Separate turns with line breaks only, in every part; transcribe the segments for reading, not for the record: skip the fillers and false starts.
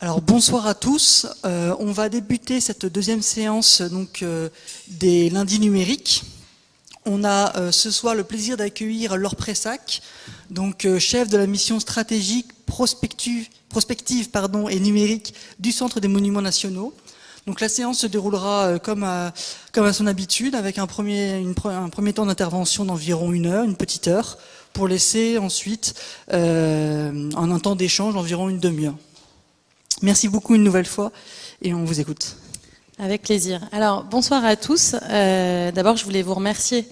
Alors bonsoir à tous. On va débuter cette deuxième séance des lundis numériques. On a ce soir le plaisir d'accueillir Laure Pressac, chef de la mission stratégique prospective et numérique du Centre des Monuments Nationaux. Donc la séance se déroulera comme à son habitude, avec un premier temps d'intervention d'environ 1 heure, une petite heure, pour laisser ensuite un temps d'échange d'environ une demi-heure. Merci beaucoup une nouvelle fois et on vous écoute.
Avec plaisir. Alors, bonsoir à tous. D'abord, je voulais vous remercier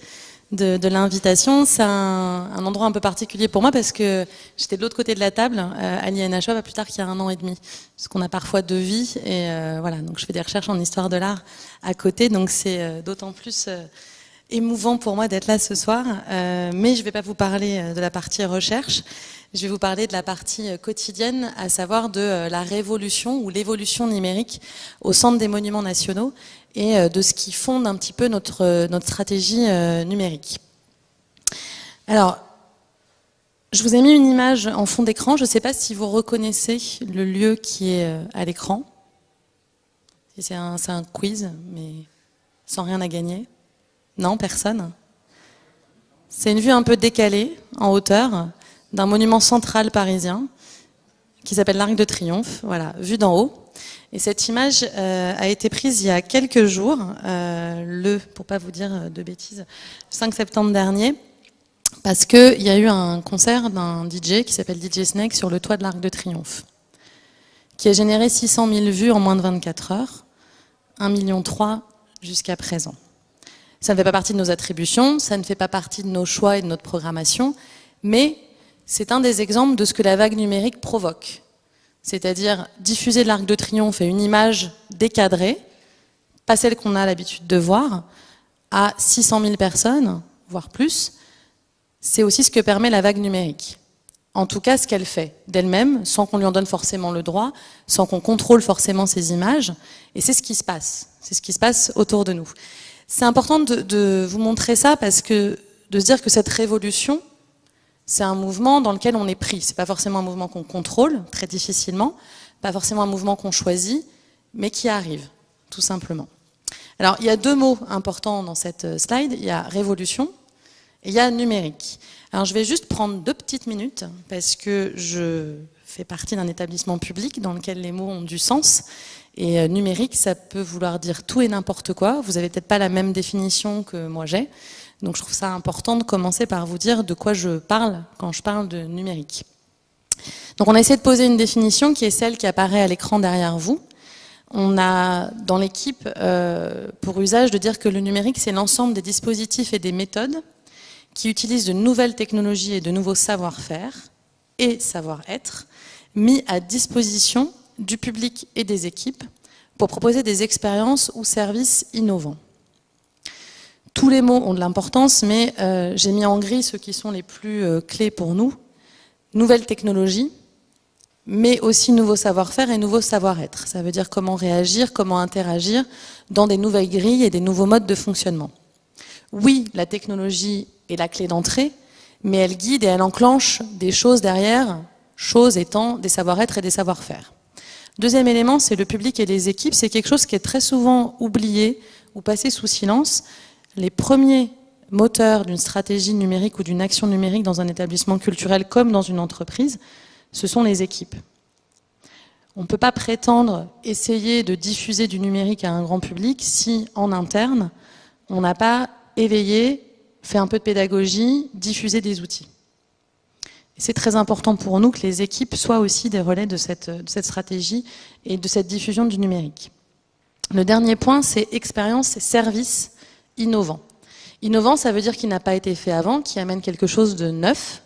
de l'invitation. C'est un endroit un peu particulier pour moi parce que j'étais de l'autre côté de la table à l'INHEA, pas plus tard qu'il y a 1 an et demi. Parce qu'on a parfois 2 vies et voilà. Donc, je fais des recherches en histoire de l'art à côté. Donc, c'est d'autant plus émouvant pour moi d'être là ce soir. Mais je ne vais pas vous parler de la partie recherche. Je vais vous parler de la partie quotidienne, à savoir de la révolution ou l'évolution numérique au Centre des Monuments Nationaux et de ce qui fonde un petit peu notre stratégie numérique. Alors, je vous ai mis une image en fond d'écran. Je ne sais pas si vous reconnaissez le lieu qui est à l'écran. C'est un quiz, mais sans rien à gagner. Non, personne. C'est une vue un peu décalée, en hauteur, d'un monument central parisien qui s'appelle l'Arc de Triomphe, voilà, vue d'en haut. Et cette image a été prise il y a quelques jours, pour pas vous dire de bêtises, 5 septembre dernier, parce qu'il y a eu un concert d'un DJ qui s'appelle DJ Snake sur le toit de l'Arc de Triomphe, qui a généré 600 000 vues en moins de 24 heures, 1,3 million jusqu'à présent. Ça ne fait pas partie de nos attributions, ça ne fait pas partie de nos choix et de notre programmation, mais c'est un des exemples de ce que la vague numérique provoque. C'est-à-dire diffuser de l'Arc de Triomphe et une image décadrée, pas celle qu'on a l'habitude de voir, à 600 000 personnes, voire plus, c'est aussi ce que permet la vague numérique. En tout cas, ce qu'elle fait d'elle-même, sans qu'on lui en donne forcément le droit, sans qu'on contrôle forcément ces images, et c'est ce qui se passe. C'est ce qui se passe autour de nous. C'est important de vous montrer ça parce que de se dire que cette révolution, c'est un mouvement dans lequel on est pris. C'est pas forcément un mouvement qu'on contrôle, très difficilement, pas forcément un mouvement qu'on choisit, mais qui arrive, tout simplement. Alors, il y a 2 mots importants dans cette slide. Il y a révolution et il y a numérique. Alors, je vais juste prendre 2 petites minutes parce que je fais partie d'un établissement public dans lequel les mots ont du sens. Et numérique, ça peut vouloir dire tout et n'importe quoi. Vous avez peut-être pas la même définition que moi j'ai. Donc je trouve ça important de commencer par vous dire de quoi je parle quand je parle de numérique. Donc on a essayé de poser une définition qui est celle qui apparaît à l'écran derrière vous. On a dans l'équipe pour usage de dire que le numérique, c'est l'ensemble des dispositifs et des méthodes qui utilisent de nouvelles technologies et de nouveaux savoir-faire et savoir-être mis à disposition du public et des équipes pour proposer des expériences ou services innovants. Tous les mots ont de l'importance, mais j'ai mis en gris ceux qui sont les plus clés pour nous. Nouvelles technologies, mais aussi nouveaux savoir-faire et nouveaux savoir-être. Ça veut dire comment réagir, comment interagir dans des nouvelles grilles et des nouveaux modes de fonctionnement. Oui, la technologie est la clé d'entrée, mais elle guide et elle enclenche des choses derrière, choses étant des savoir-être et des savoir-faire. Deuxième élément, c'est le public et les équipes. C'est quelque chose qui est très souvent oublié ou passé sous silence. Les premiers moteurs d'une stratégie numérique ou d'une action numérique dans un établissement culturel comme dans une entreprise, ce sont les équipes. On ne peut pas prétendre essayer de diffuser du numérique à un grand public si, en interne, on n'a pas éveillé, fait un peu de pédagogie, diffusé des outils. C'est très important pour nous que les équipes soient aussi des relais de cette stratégie et de cette diffusion du numérique. Le dernier point, c'est expérience et service innovant. Innovant, ça veut dire qu'il n'a pas été fait avant, qui amène quelque chose de neuf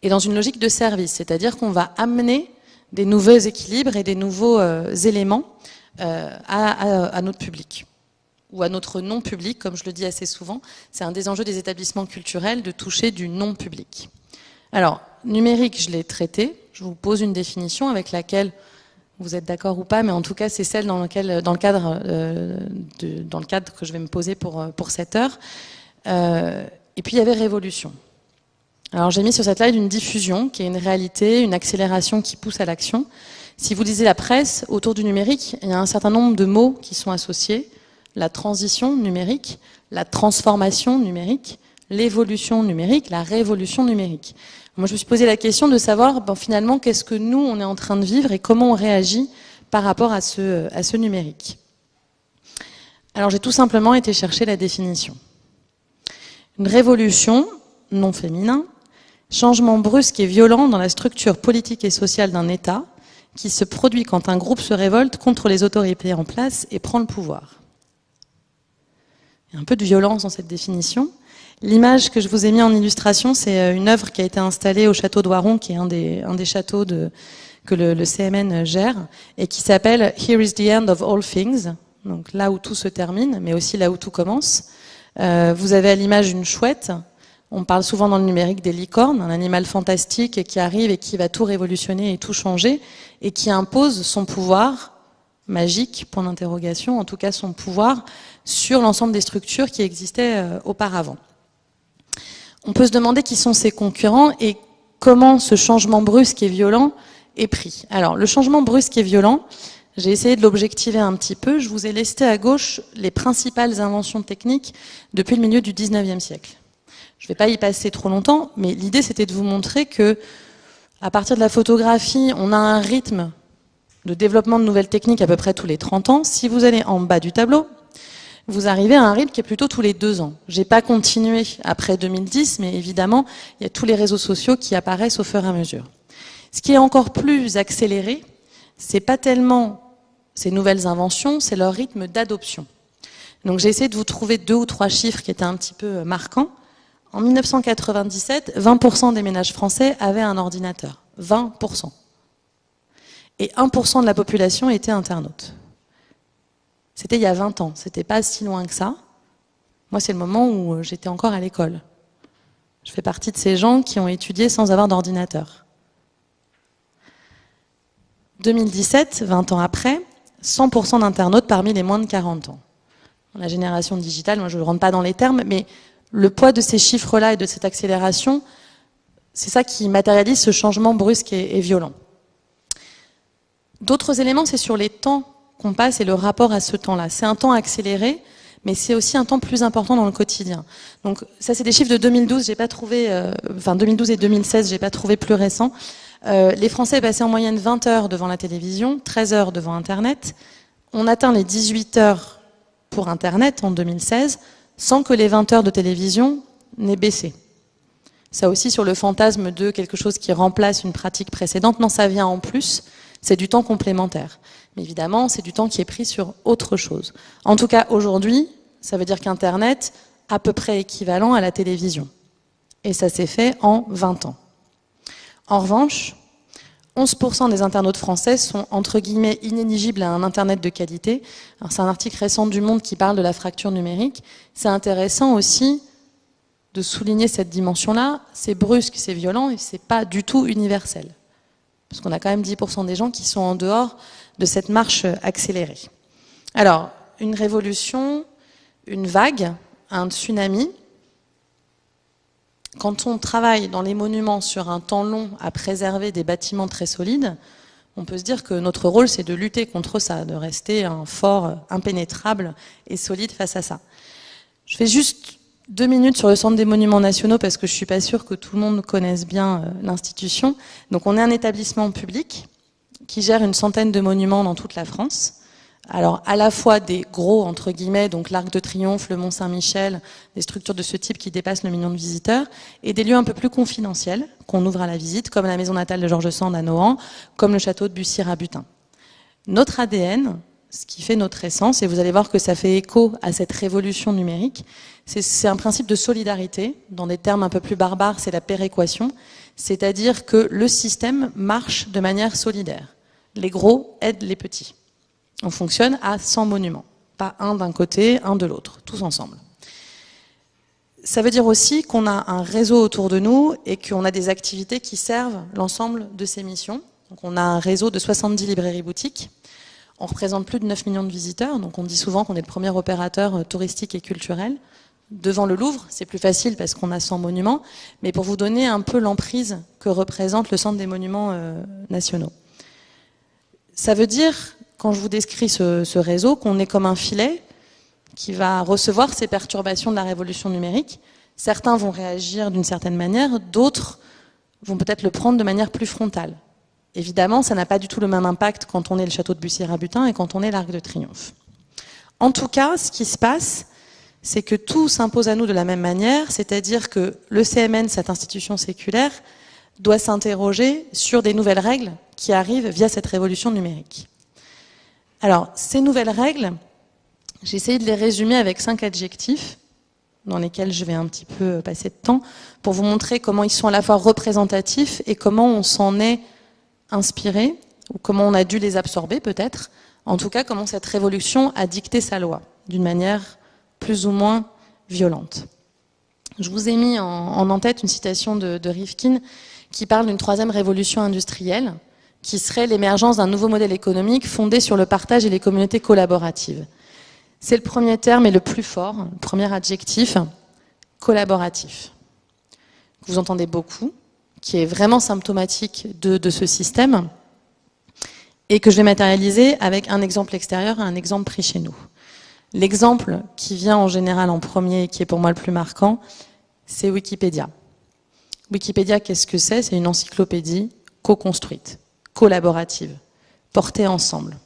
et dans une logique de service, c'est-à-dire qu'on va amener des nouveaux équilibres et des nouveaux éléments à notre public ou à notre non-public, comme je le dis assez souvent. C'est un des enjeux des établissements culturels de toucher du non-public. Alors, numérique, je l'ai traité. Je vous pose une définition avec laquelle vous êtes d'accord ou pas, mais en tout cas, c'est celle dans le cadre que je vais me poser pour cette heure. Et puis, il y avait révolution. Alors, j'ai mis sur cette slide une diffusion qui est une réalité, une accélération qui pousse à l'action. Si vous lisez la presse, autour du numérique, il y a un certain nombre de mots qui sont associés. La transition numérique, la transformation numérique, l'évolution numérique, la révolution numérique. Moi, je me suis posé la question de savoir, finalement, qu'est-ce que nous, on est en train de vivre et comment on réagit par rapport à ce numérique. Alors, j'ai tout simplement été chercher la définition. Une révolution, non féminin, changement brusque et violent dans la structure politique et sociale d'un État qui se produit quand un groupe se révolte contre les autorités en place et prend le pouvoir. Il y a un peu de violence dans cette définition. L'image que je vous ai mis en illustration, c'est une œuvre qui a été installée au château de Waron, qui est un des châteaux que le CMN gère, et qui s'appelle « Here is the end of all things », donc là où tout se termine, mais aussi là où tout commence. Vous avez à l'image une chouette. On parle souvent dans le numérique des licornes, un animal fantastique qui arrive et qui va tout révolutionner et tout changer, et qui impose son pouvoir magique, point d'interrogation, en tout cas son pouvoir sur l'ensemble des structures qui existaient auparavant. On peut se demander qui sont ses concurrents et comment ce changement brusque et violent est pris. Alors, le changement brusque et violent, j'ai essayé de l'objectiver un petit peu. Je vous ai listé à gauche les principales inventions techniques depuis le milieu du 19e siècle. Je ne vais pas y passer trop longtemps, mais l'idée c'était de vous montrer que, à partir de la photographie, on a un rythme de développement de nouvelles techniques à peu près tous les 30 ans. Si vous allez en bas du tableau, vous arrivez à un rythme qui est plutôt tous les 2 ans. J'ai pas continué après 2010, mais évidemment, il y a tous les réseaux sociaux qui apparaissent au fur et à mesure. Ce qui est encore plus accéléré, c'est pas tellement ces nouvelles inventions, c'est leur rythme d'adoption. Donc j'ai essayé de vous trouver 2 ou 3 chiffres qui étaient un petit peu marquants. En 1997, 20% des ménages français avaient un ordinateur. 20%. Et 1% de la population était internaute. C'était il y a 20 ans, c'était pas si loin que ça. Moi, c'est le moment où j'étais encore à l'école. Je fais partie de ces gens qui ont étudié sans avoir d'ordinateur. 2017, 20 ans après, 100% d'internautes parmi les moins de 40 ans. La génération digitale, moi je ne rentre pas dans les termes, mais le poids de ces chiffres-là et de cette accélération, c'est ça qui matérialise ce changement brusque et violent. D'autres éléments, c'est sur les temps qu'on passe et le rapport à ce temps-là. C'est un temps accéléré, mais c'est aussi un temps plus important dans le quotidien. Donc ça, c'est des chiffres de 2012, j'ai pas trouvé, 2012 et 2016, j'ai pas trouvé plus récent. Les Français passaient en moyenne 20 heures devant la télévision, 13 heures devant Internet. On atteint les 18 heures pour Internet en 2016, sans que les 20 heures de télévision n'aient baissé. Ça aussi sur le fantasme de quelque chose qui remplace une pratique précédente, non, ça vient en plus, c'est du temps complémentaire. Mais évidemment, c'est du temps qui est pris sur autre chose. En tout cas, aujourd'hui, ça veut dire qu'Internet, à peu près équivalent à la télévision. Et ça s'est fait en 20 ans. En revanche, 11% des internautes français sont entre guillemets inéligibles à un Internet de qualité. Alors, c'est un article récent du Monde qui parle de la fracture numérique. C'est intéressant aussi de souligner cette dimension-là. C'est brusque, c'est violent et c'est pas du tout universel. Parce qu'on a quand même 10% des gens qui sont en dehors de cette marche accélérée. Alors, une révolution, une vague, un tsunami. Quand on travaille dans les monuments sur un temps long à préserver des bâtiments très solides, on peut se dire que notre rôle, c'est de lutter contre ça, de rester un fort impénétrable et solide face à ça. Je fais juste 2 minutes sur le Centre des monuments nationaux parce que je ne suis pas sûre que tout le monde connaisse bien l'institution. Donc on est un établissement public qui gère une centaine de monuments dans toute la France. Alors à la fois des gros, entre guillemets, donc l'Arc de Triomphe, le Mont-Saint-Michel, des structures de ce type qui dépassent le 1 million de visiteurs, et des lieux un peu plus confidentiels qu'on ouvre à la visite, comme la maison natale de Georges Sand à Nohant, comme le château de Bussy à Butin. Notre ADN, ce qui fait notre essence, et vous allez voir que ça fait écho à cette révolution numérique, c'est un principe de solidarité. Dans des termes un peu plus barbares, c'est la péréquation, c'est-à-dire que le système marche de manière solidaire. Les gros aident les petits. On fonctionne à 100 monuments, pas un d'un côté, un de l'autre, tous ensemble. Ça veut dire aussi qu'on a un réseau autour de nous et qu'on a des activités qui servent l'ensemble de ces missions. Donc on a un réseau de 70 librairies-boutiques. On représente plus de 9 millions de visiteurs, donc on dit souvent qu'on est le premier opérateur touristique et culturel. Devant le Louvre, c'est plus facile parce qu'on a 100 monuments, mais pour vous donner un peu l'emprise que représente le Centre des monuments nationaux. Ça veut dire, quand je vous décris ce réseau, qu'on est comme un filet qui va recevoir ces perturbations de la révolution numérique. Certains vont réagir d'une certaine manière, d'autres vont peut-être le prendre de manière plus frontale. Évidemment, ça n'a pas du tout le même impact quand on est le château de Bussy-Rabutin et quand on est l'Arc de Triomphe. En tout cas, ce qui se passe, c'est que tout s'impose à nous de la même manière, c'est-à-dire que le CMN, cette institution séculaire, doit s'interroger sur des nouvelles règles qui arrivent via cette révolution numérique. Alors, ces nouvelles règles, j'ai essayé de les résumer avec 5 adjectifs, dans lesquels je vais un petit peu passer de temps, pour vous montrer comment ils sont à la fois représentatifs et comment on s'en est inspiré, ou comment on a dû les absorber peut-être, en tout cas comment cette révolution a dicté sa loi, d'une manière plus ou moins violente. Je vous ai mis en tête une citation de Rifkin qui parle d'une 3e révolution industrielle, qui serait l'émergence d'un nouveau modèle économique fondé sur le partage et les communautés collaboratives. C'est le premier terme et le plus fort, le premier adjectif, collaboratif. Vous entendez beaucoup, qui est vraiment symptomatique de ce système, et que je vais matérialiser avec un exemple extérieur et un exemple pris chez nous. L'exemple qui vient en général en premier et qui est pour moi le plus marquant, c'est Wikipédia. Wikipédia, qu'est-ce que c'est? C'est une encyclopédie co-construite, collaborative, portée ensemble.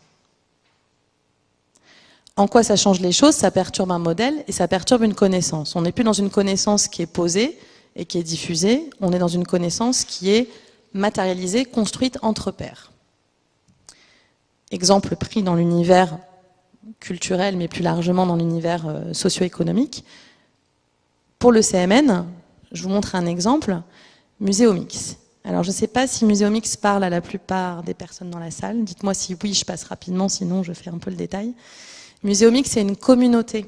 En quoi ça change les choses? Ça perturbe un modèle et ça perturbe une connaissance. On n'est plus dans une connaissance qui est posée et qui est diffusée, on est dans une connaissance qui est matérialisée, construite entre pairs. Exemple pris dans l'univers culturel, mais plus largement dans l'univers socio-économique. Pour le CMN, je vous montre un exemple, Muséomix. Alors je ne sais pas si Muséomix parle à la plupart des personnes dans la salle. Dites-moi si oui, je passe rapidement, sinon je fais un peu le détail. Muséomix, c'est une communauté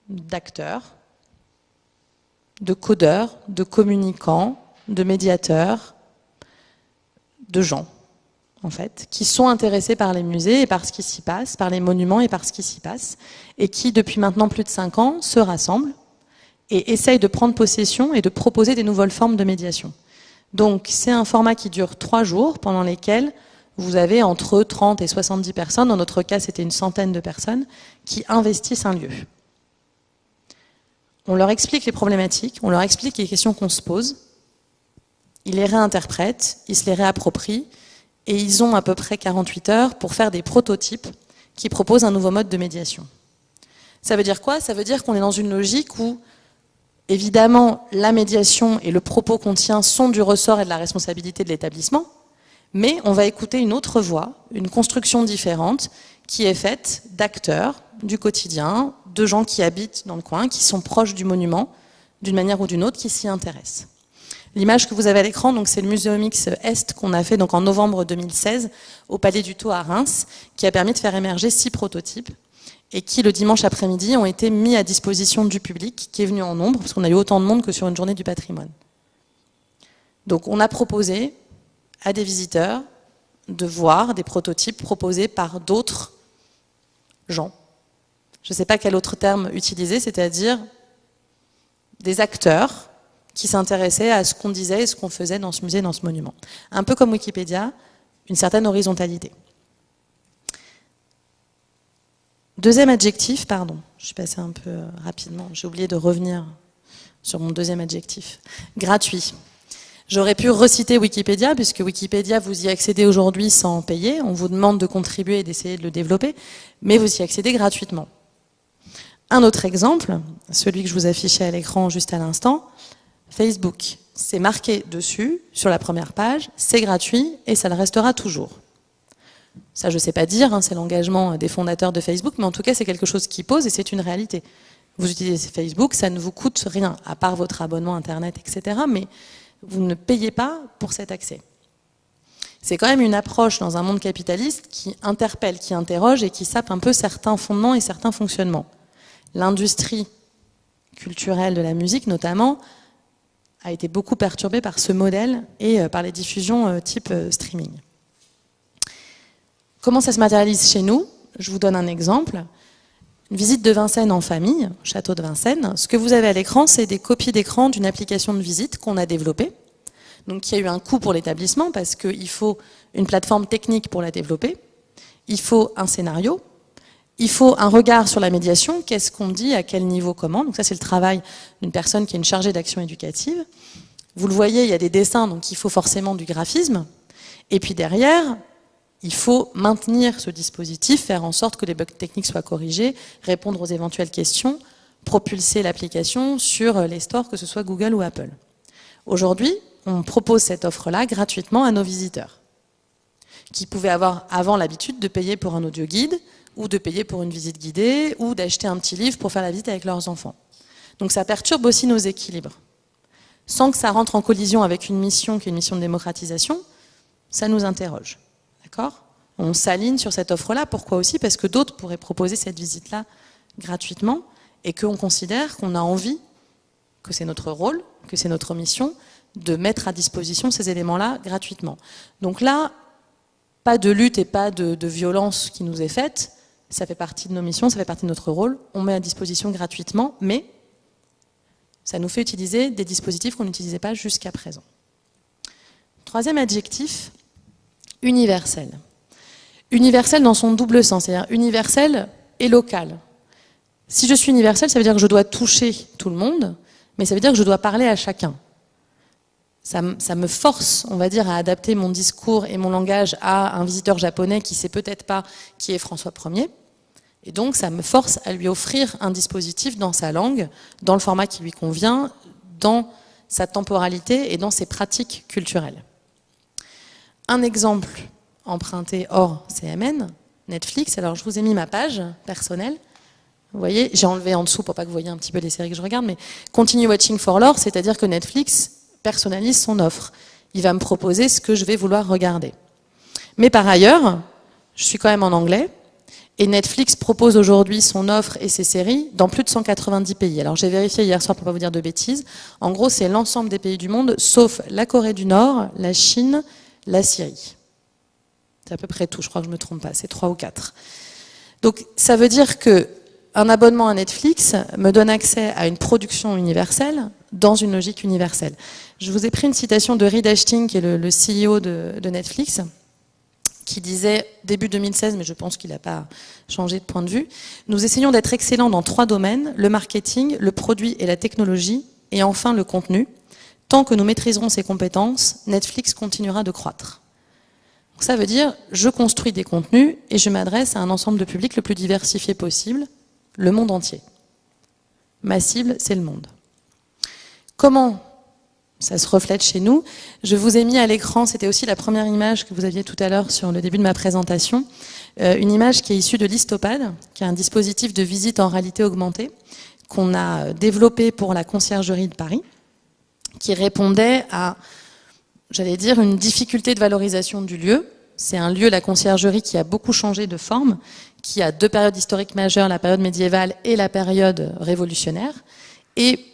d'acteurs, de codeurs, de communicants, de médiateurs, de gens, en fait, qui sont intéressés par les musées et par ce qui s'y passe, par les monuments et par ce qui s'y passe, et qui, depuis maintenant plus de 5 ans, se rassemblent et essayent de prendre possession et de proposer des nouvelles formes de médiation. Donc, c'est un format qui dure 3 jours, pendant lesquels vous avez entre 30 et 70 personnes, dans notre cas c'était une centaine de personnes, qui investissent un lieu. On leur explique les problématiques, on leur explique les questions qu'on se pose, ils les réinterprètent, ils se les réapproprient, et ils ont à peu près 48 heures pour faire des prototypes qui proposent un nouveau mode de médiation. Ça veut dire quoi? Ça veut dire qu'on est dans une logique où, évidemment, la médiation et le propos qu'on tient sont du ressort et de la responsabilité de l'établissement, mais on va écouter une autre voix, une construction différente, qui est faite d'acteurs du quotidien, de gens qui habitent dans le coin, qui sont proches du monument, d'une manière ou d'une autre, qui s'y intéressent. L'image que vous avez à l'écran, donc c'est le Muséomix Est qu'on a fait donc en novembre 2016 au Palais du Tau à Reims, qui a permis de faire émerger 6 prototypes et qui, le dimanche après-midi, ont été mis à disposition du public, qui est venu en nombre, parce qu'on a eu autant de monde que sur une journée du patrimoine. Donc on a proposé à des visiteurs de voir des prototypes proposés par d'autres gens. Je ne sais pas quel autre terme utiliser, c'est-à-dire des acteurs qui s'intéressaient à ce qu'on disait et ce qu'on faisait dans ce musée, dans ce monument. Un peu comme Wikipédia, une certaine horizontalité. Deuxième adjectif, pardon, je suis passée un peu rapidement, j'ai oublié de revenir sur mon deuxième adjectif. Gratuit. J'aurais pu reciter Wikipédia, puisque Wikipédia, vous y accédez aujourd'hui sans payer. On vous demande de contribuer et d'essayer de le développer, mais vous y accédez gratuitement. Un autre exemple, celui que je vous affichais à l'écran juste à l'instant, Facebook. C'est marqué dessus, sur la première page, c'est gratuit et ça le restera toujours. Ça, je ne sais pas dire, hein, c'est l'engagement des fondateurs de Facebook, mais en tout cas, c'est quelque chose qui pose et c'est une réalité. Vous utilisez Facebook, ça ne vous coûte rien, à part votre abonnement Internet, etc., mais vous ne payez pas pour cet accès. C'est quand même une approche dans un monde capitaliste qui interpelle, qui interroge et qui sape un peu certains fondements et certains fonctionnements. L'industrie culturelle de la musique, notamment, a été beaucoup perturbée par ce modèle et par les diffusions type streaming. Comment ça se matérialise chez nous? Je vous donne un exemple. Une visite de Vincennes en famille, château de Vincennes. Ce que vous avez à l'écran, c'est des copies d'écran d'une application de visite qu'on a développée. Donc il y a eu un coût pour l'établissement parce qu'il faut une plateforme technique pour la développer, il faut un scénario, il faut un regard sur la médiation, qu'est-ce qu'on dit, à quel niveau, comment. Donc ça c'est le travail d'une personne qui est une chargée d'action éducative. Vous le voyez, il y a des dessins, donc il faut forcément du graphisme. Et puis derrière, il faut maintenir ce dispositif, faire en sorte que les bugs techniques soient corrigés, répondre aux éventuelles questions, propulser l'application sur les stores, que ce soit Google ou Apple. Aujourd'hui, on propose cette offre-là gratuitement à nos visiteurs, qui pouvaient avoir avant l'habitude de payer pour un audio guide, ou de payer pour une visite guidée, ou d'acheter un petit livre pour faire la visite avec leurs enfants. Donc ça perturbe aussi nos équilibres. Sans que ça rentre en collision avec une mission qui est une mission de démocratisation, ça nous interroge. D'accord ? On s'aligne sur cette offre-là. Pourquoi aussi ? Parce que d'autres pourraient proposer cette visite-là gratuitement et qu'on considère qu'on a envie, que c'est notre rôle, que c'est notre mission, de mettre à disposition ces éléments-là gratuitement. Donc là, pas de lutte et pas de violence qui nous est faite. Ça fait partie de nos missions, ça fait partie de notre rôle. On met à disposition gratuitement, mais ça nous fait utiliser des dispositifs qu'on n'utilisait pas jusqu'à présent. Troisième adjectif, universel. Universel dans son double sens, c'est-à-dire universel et local. Si je suis universel, ça veut dire que je dois toucher tout le monde, mais ça veut dire que je dois parler à chacun. Ça me force, on va dire, à adapter mon discours et mon langage à un visiteur japonais qui ne sait peut-être pas qui est François Ier. Et donc, ça me force à lui offrir un dispositif dans sa langue, dans le format qui lui convient, dans sa temporalité et dans ses pratiques culturelles. Un exemple emprunté hors CMN, Netflix. Alors, je vous ai mis ma page personnelle. Vous voyez, j'ai enlevé en dessous pour pas que vous voyez un petit peu les séries que je regarde, mais Continue Watching for Lore, c'est-à-dire que Netflix personnalise son offre. Il va me proposer ce que je vais vouloir regarder. Mais par ailleurs, je suis quand même en anglais, et Netflix propose aujourd'hui son offre et ses séries dans plus de 190 pays. Alors j'ai vérifié hier soir pour pas vous dire de bêtises. En gros, c'est l'ensemble des pays du monde, sauf la Corée du Nord, la Chine, la Syrie. C'est à peu près tout, je crois que je ne me trompe pas, c'est 3 ou 4. Donc ça veut dire que un abonnement à Netflix me donne accès à une production universelle dans une logique universelle. Je vous ai pris une citation de Reed Hastings, qui est le CEO de Netflix, qui disait, début 2016, mais je pense qu'il n'a pas changé de point de vue, « Nous essayons d'être excellents dans 3 domaines, le marketing, le produit et la technologie, et enfin le contenu. Tant que nous maîtriserons ces compétences, Netflix continuera de croître. » Donc ça veut dire, je construis des contenus et je m'adresse à un ensemble de publics le plus diversifié possible, le monde entier. Ma cible, c'est le monde. Comment ça se reflète chez nous? Je vous ai mis à l'écran, c'était aussi la première image que vous aviez tout à l'heure sur le début de ma présentation, une image qui est issue de l'Histopad, qui est un dispositif de visite en réalité augmentée qu'on a développé pour la conciergerie de Paris, qui répondait à, j'allais dire, une difficulté de valorisation du lieu. C'est un lieu, la conciergerie, qui a beaucoup changé de forme, qui a 2 périodes historiques majeures, la période médiévale et la période révolutionnaire, et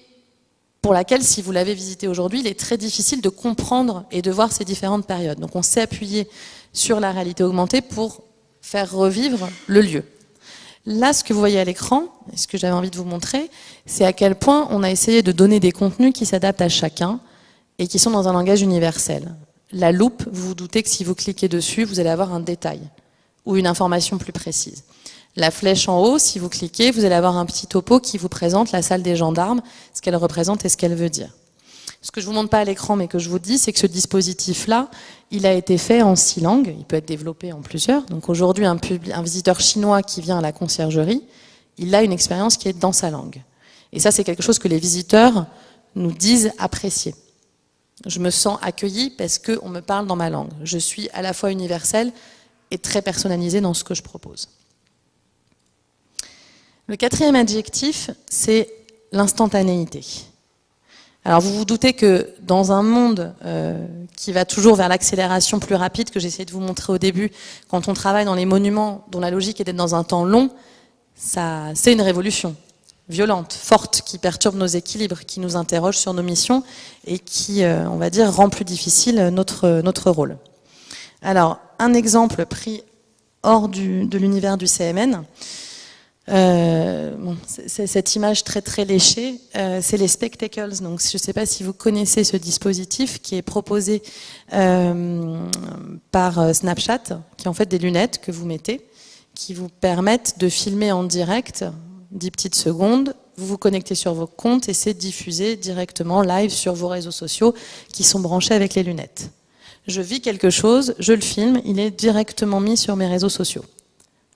pour laquelle, si vous l'avez visité aujourd'hui, il est très difficile de comprendre et de voir ces différentes périodes. Donc on s'est appuyé sur la réalité augmentée pour faire revivre le lieu. Là, ce que vous voyez à l'écran, et ce que j'avais envie de vous montrer, c'est à quel point on a essayé de donner des contenus qui s'adaptent à chacun et qui sont dans un langage universel. La loupe, vous vous doutez que si vous cliquez dessus, vous allez avoir un détail ou une information plus précise. La flèche en haut, si vous cliquez, vous allez avoir un petit topo qui vous présente la salle des gendarmes, ce qu'elle représente et ce qu'elle veut dire. Ce que je ne vous montre pas à l'écran, mais que je vous dis, c'est que ce dispositif-là, il a été fait en 6 langues, il peut être développé en plusieurs. Donc aujourd'hui, un visiteur chinois qui vient à la conciergerie, il a une expérience qui est dans sa langue. Et ça, c'est quelque chose que les visiteurs nous disent apprécier. Je me sens accueilli parce qu'on me parle dans ma langue. Je suis à la fois universel et très personnalisé dans ce que je propose. Le 4e adjectif, c'est l'instantanéité. Alors vous vous doutez que dans un monde qui va toujours vers l'accélération plus rapide, que j'essayais de vous montrer au début, quand on travaille dans les monuments dont la logique est d'être dans un temps long, c'est une révolution violente, forte, qui perturbe nos équilibres, qui nous interroge sur nos missions et qui, on va dire, rend plus difficile notre rôle. Alors, un exemple pris hors de l'univers du CMN. Cette image très très léchée, c'est les spectacles. Donc, je ne sais pas si vous connaissez ce dispositif qui est proposé par Snapchat, qui est en fait des lunettes que vous mettez, qui vous permettent de filmer en direct 10 petites secondes. Vous vous connectez sur vos comptes et c'est diffusé directement live sur vos réseaux sociaux qui sont branchés avec les lunettes. Je vis quelque chose, je le filme, il est directement mis sur mes réseaux sociaux.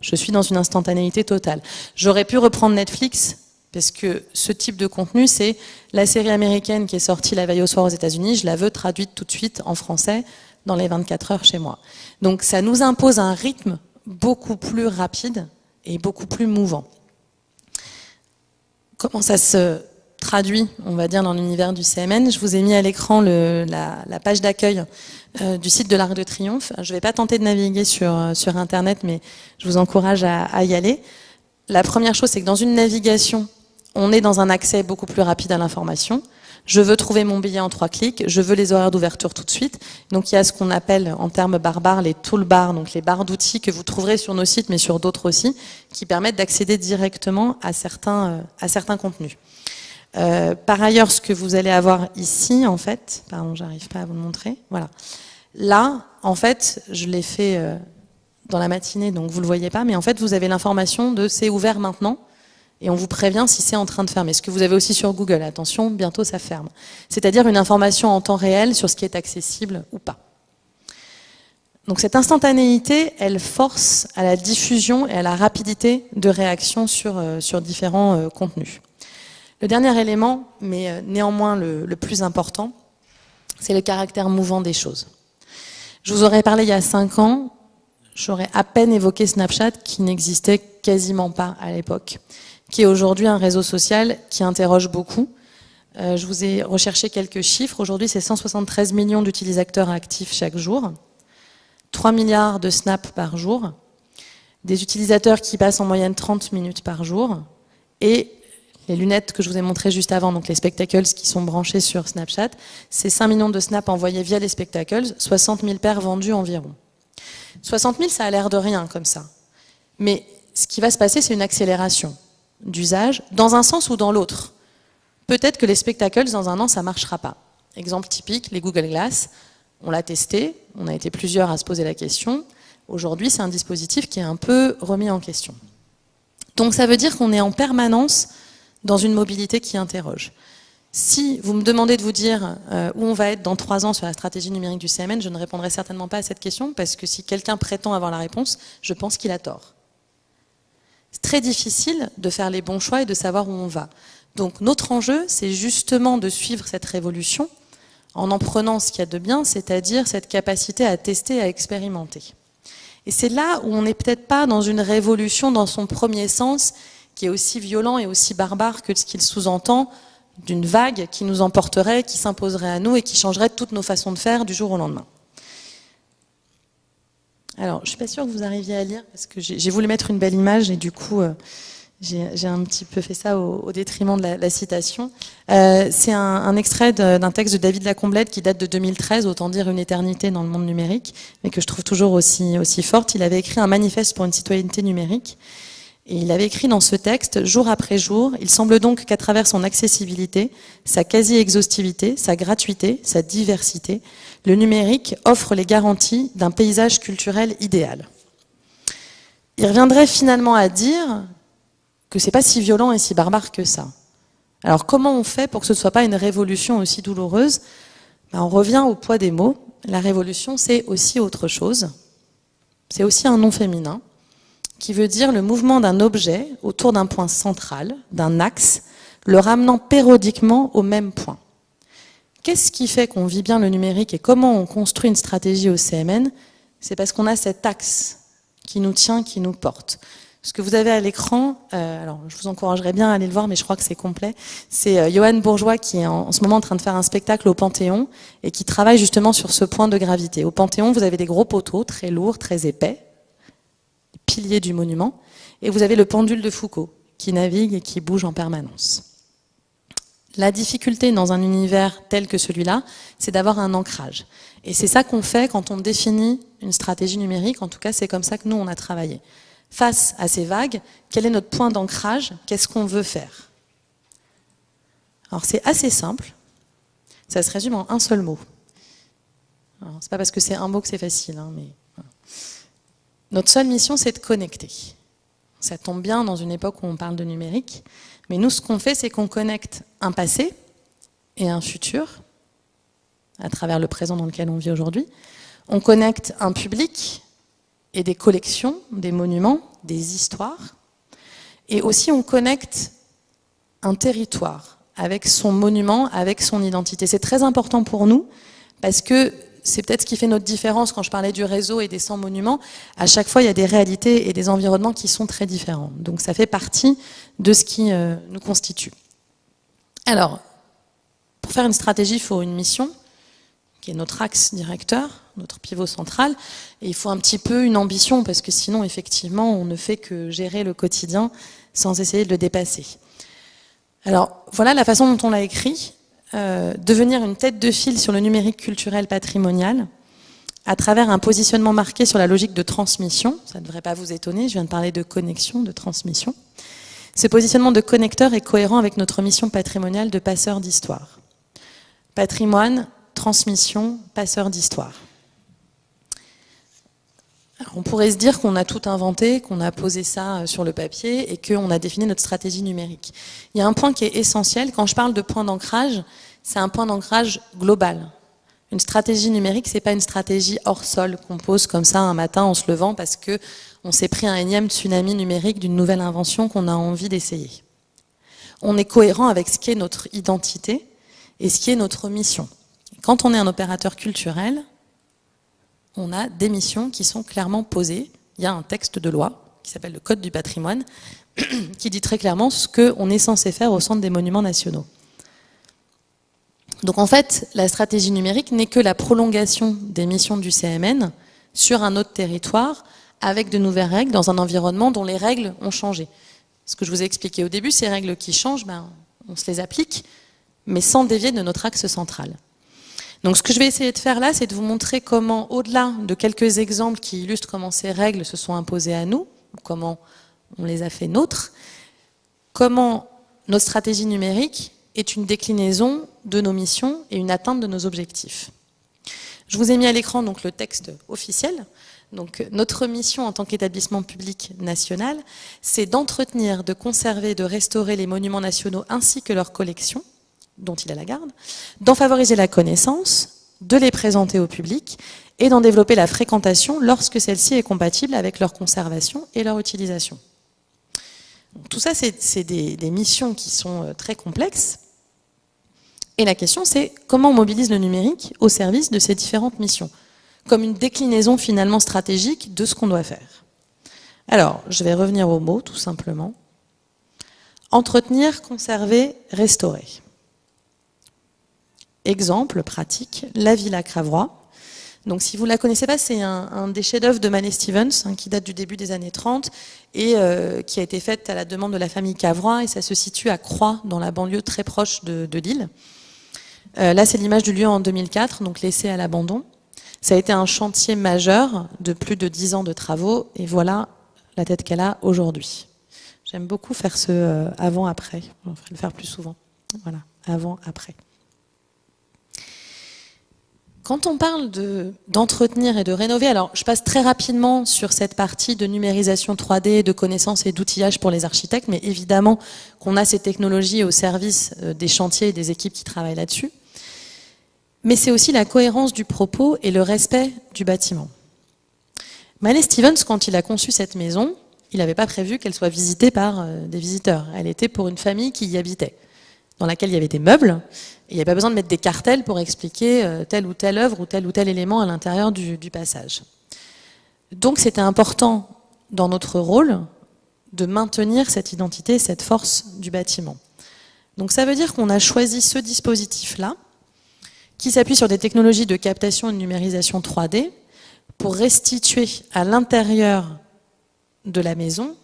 Je suis dans une instantanéité totale. J'aurais pu reprendre Netflix, parce que ce type de contenu, c'est la série américaine qui est sortie la veille au soir aux États-Unis, je la veux traduite tout de suite en français dans les 24 heures chez moi. Donc ça nous impose un rythme beaucoup plus rapide et beaucoup plus mouvant. Comment ça se traduit, on va dire, dans l'univers du CMN? Je vous ai mis à l'écran la page d'accueil du site de l'Arc de Triomphe. Je ne vais pas tenter de naviguer sur Internet, mais je vous encourage à y aller. La première chose, c'est que dans une navigation, on est dans un accès beaucoup plus rapide à l'information. Je veux trouver mon billet en 3 clics, je veux les horaires d'ouverture tout de suite. Donc il y a ce qu'on appelle, en termes barbares, les toolbars, donc les barres d'outils que vous trouverez sur nos sites, mais sur d'autres aussi, qui permettent d'accéder directement à certains contenus. Par ailleurs, ce que vous allez avoir ici, en fait, pardon, j'arrive pas à vous le montrer, voilà. Là, en fait, je l'ai fait dans la matinée, donc vous le voyez pas, mais en fait, vous avez l'information de c'est ouvert maintenant, et on vous prévient si c'est en train de fermer. Ce que vous avez aussi sur Google, attention, bientôt ça ferme. C'est-à-dire une information en temps réel sur ce qui est accessible ou pas. Donc cette instantanéité, elle force à la diffusion et à la rapidité de réaction sur différents contenus. Le dernier élément, mais néanmoins le plus important, c'est le caractère mouvant des choses. Je vous aurais parlé il y a 5 ans, j'aurais à peine évoqué Snapchat qui n'existait quasiment pas à l'époque, qui est aujourd'hui un réseau social qui interroge beaucoup. Je vous ai recherché quelques chiffres. Aujourd'hui, c'est 173 millions d'utilisateurs actifs chaque jour, 3 milliards de snaps par jour, des utilisateurs qui passent en moyenne 30 minutes par jour, et les lunettes que je vous ai montrées juste avant, donc les spectacles qui sont branchés sur Snapchat, c'est 5 millions de snaps envoyés via les spectacles, 60 000 paires vendues environ. 60 000, ça a l'air de rien comme ça. Mais ce qui va se passer, c'est une accélération d'usage, dans un sens ou dans l'autre. Peut-être que les spectacles, dans un an, ça ne marchera pas. Exemple typique, les Google Glass, on l'a testé, on a été plusieurs à se poser la question. Aujourd'hui, c'est un dispositif qui est un peu remis en question. Donc ça veut dire qu'on est en permanence dans une mobilité qui interroge. Si vous me demandez de vous dire où on va être dans 3 ans sur la stratégie numérique du CMN, je ne répondrai certainement pas à cette question, parce que si quelqu'un prétend avoir la réponse, je pense qu'il a tort. C'est très difficile de faire les bons choix et de savoir où on va. Donc notre enjeu, c'est justement de suivre cette révolution en prenant ce qu'il y a de bien, c'est-à-dire cette capacité à tester, à expérimenter. Et c'est là où on n'est peut-être pas dans une révolution dans son premier sens, qui est aussi violent et aussi barbare que ce qu'il sous-entend d'une vague qui nous emporterait, qui s'imposerait à nous et qui changerait toutes nos façons de faire du jour au lendemain. Alors, je ne suis pas sûre que vous arriviez à lire, parce que j'ai voulu mettre une belle image et du coup, j'ai un petit peu fait ça au détriment de la citation. C'est un extrait d'un texte de David Lacomblette qui date de 2013, autant dire une éternité dans le monde numérique, mais que je trouve toujours aussi forte. Il avait écrit un manifeste pour une citoyenneté numérique. Et il avait écrit dans ce texte, jour après jour, il semble donc qu'à travers son accessibilité, sa quasi-exhaustivité, sa gratuité, sa diversité, le numérique offre les garanties d'un paysage culturel idéal. Il reviendrait finalement à dire que c'est pas si violent et si barbare que ça. Alors comment on fait pour que ce ne soit pas une révolution aussi douloureuse? On revient au poids des mots. La révolution, c'est aussi autre chose. C'est aussi un nom féminin, qui veut dire le mouvement d'un objet autour d'un point central, d'un axe, le ramenant périodiquement au même point. Qu'est-ce qui fait qu'on vit bien le numérique et comment on construit une stratégie au CMN? C'est parce qu'on a cet axe qui nous tient, qui nous porte. Ce que vous avez à l'écran, alors je vous encouragerais bien à aller le voir, mais je crois que c'est complet, c'est Johan Bourgeois qui est en ce moment en train de faire un spectacle au Panthéon et qui travaille justement sur ce point de gravité. Au Panthéon, vous avez des gros poteaux très lourds, très épais, pilier du monument, et vous avez le pendule de Foucault qui navigue et qui bouge en permanence. La difficulté dans un univers tel que celui-là, c'est d'avoir un ancrage. Et c'est ça qu'on fait quand on définit une stratégie numérique, en tout cas c'est comme ça que nous on a travaillé. Face à ces vagues, quel est notre point d'ancrage? Qu'est-ce qu'on veut faire? Alors c'est assez simple, ça se résume en un seul mot. C'est pas parce que c'est un mot que c'est facile, hein, mais voilà. Notre seule mission, c'est de connecter. Ça tombe bien dans une époque où on parle de numérique, mais nous, ce qu'on fait, c'est qu'on connecte un passé et un futur, à travers le présent dans lequel on vit aujourd'hui. On connecte un public et des collections, des monuments, des histoires. Et aussi, on connecte un territoire avec son monument, avec son identité. C'est très important pour nous, parce que c'est peut-être ce qui fait notre différence quand je parlais du réseau et des 100 monuments. À chaque fois, il y a des réalités et des environnements qui sont très différents. Donc ça fait partie de ce qui nous constitue. Alors, pour faire une stratégie, il faut une mission, qui est notre axe directeur, notre pivot central, et il faut un petit peu une ambition, parce que sinon, effectivement, on ne fait que gérer le quotidien sans essayer de le dépasser. Alors, voilà la façon dont on l'a écrit. Devenir une tête de file sur le numérique culturel patrimonial à travers un positionnement marqué sur la logique de transmission. Ça ne devrait pas vous étonner, je viens de parler de connexion, de transmission. Ce positionnement de connecteur est cohérent avec notre mission patrimoniale de passeur d'histoire. Patrimoine, transmission, passeur d'histoire. On pourrait se dire qu'on a tout inventé, qu'on a posé ça sur le papier et qu'on a défini notre stratégie numérique. Il y a un point qui est essentiel. Quand je parle de point d'ancrage, c'est un point d'ancrage global. Une stratégie numérique, c'est pas une stratégie hors sol qu'on pose comme ça un matin en se levant parce que on s'est pris un énième tsunami numérique d'une nouvelle invention qu'on a envie d'essayer. On est cohérent avec ce qui est notre identité et ce qui est notre mission. Quand on est un opérateur culturel, on a des missions qui sont clairement posées. Il y a un texte de loi qui s'appelle le Code du patrimoine qui dit très clairement ce qu'on est censé faire au Centre des monuments nationaux. Donc en fait, la stratégie numérique n'est que la prolongation des missions du CMN sur un autre territoire avec de nouvelles règles dans un environnement dont les règles ont changé. Ce que je vous ai expliqué au début, ces règles qui changent, on se les applique, mais sans dévier de notre axe central. Donc ce que je vais essayer de faire là, c'est de vous montrer comment, au-delà de quelques exemples qui illustrent comment ces règles se sont imposées à nous, comment on les a fait nôtres, comment notre stratégie numérique est une déclinaison de nos missions et une atteinte de nos objectifs. Je vous ai mis à l'écran donc le texte officiel. Donc notre mission en tant qu'établissement public national, c'est d'entretenir, de conserver, de restaurer les monuments nationaux ainsi que leurs collections, dont il a la garde, d'en favoriser la connaissance, de les présenter au public et d'en développer la fréquentation lorsque celle-ci est compatible avec leur conservation et leur utilisation. Donc, tout ça, c'est des missions qui sont très complexes. Et la question, c'est comment on mobilise le numérique au service de ces différentes missions, comme une déclinaison finalement stratégique de ce qu'on doit faire. Alors, je vais revenir aux mots, tout simplement. Entretenir, conserver, restaurer. Exemple pratique, la Villa Cravrois. Donc si vous ne la connaissez pas, c'est un des chefs-d'œuvre de Manet Stevens qui date du début des années 30 et qui a été faite à la demande de la famille Cavrois, et ça se situe à Croix, dans la banlieue très proche de Lille. Là, c'est l'image du lieu en 2004, donc laissé à l'abandon. Ça a été un chantier majeur de plus de 10 ans de travaux, et voilà la tête qu'elle a aujourd'hui. J'aime beaucoup faire ce avant-après. On devrait le faire plus souvent. Voilà, avant-après. Quand on parle d'entretenir et de rénover, alors je passe très rapidement sur cette partie de numérisation 3D, de connaissances et d'outillage pour les architectes, mais évidemment qu'on a ces technologies au service des chantiers et des équipes qui travaillent là-dessus. Mais c'est aussi la cohérence du propos et le respect du bâtiment. Manet Stevens, quand il a conçu cette maison, il n'avait pas prévu qu'elle soit visitée par des visiteurs. Elle était pour une famille qui y habitait, dans laquelle il y avait des meubles, et il n'y avait pas besoin de mettre des cartels pour expliquer telle ou telle œuvre ou tel élément à l'intérieur du passage. Donc c'était important dans notre rôle de maintenir cette identité, cette force du bâtiment. Donc ça veut dire qu'on a choisi ce dispositif-là, qui s'appuie sur des technologies de captation et de numérisation 3D, pour restituer à l'intérieur de la maison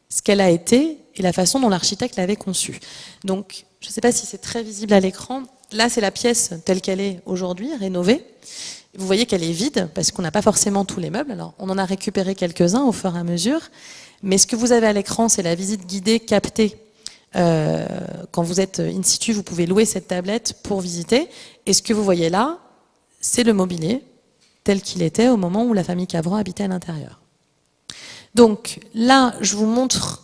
ce qu'elle a été et la façon dont l'architecte l'avait conçue. Donc, je ne sais pas si c'est très visible à l'écran, là c'est la pièce telle qu'elle est aujourd'hui, rénovée. Vous voyez qu'elle est vide parce qu'on n'a pas forcément tous les meubles. Alors, on en a récupéré quelques-uns au fur et à mesure. Mais ce que vous avez à l'écran, c'est la visite guidée captée. Quand vous êtes in situ, vous pouvez louer cette tablette pour visiter. Et ce que vous voyez là, c'est le mobilier tel qu'il était au moment où la famille Cavran habitait à l'intérieur. Donc là, je vous montre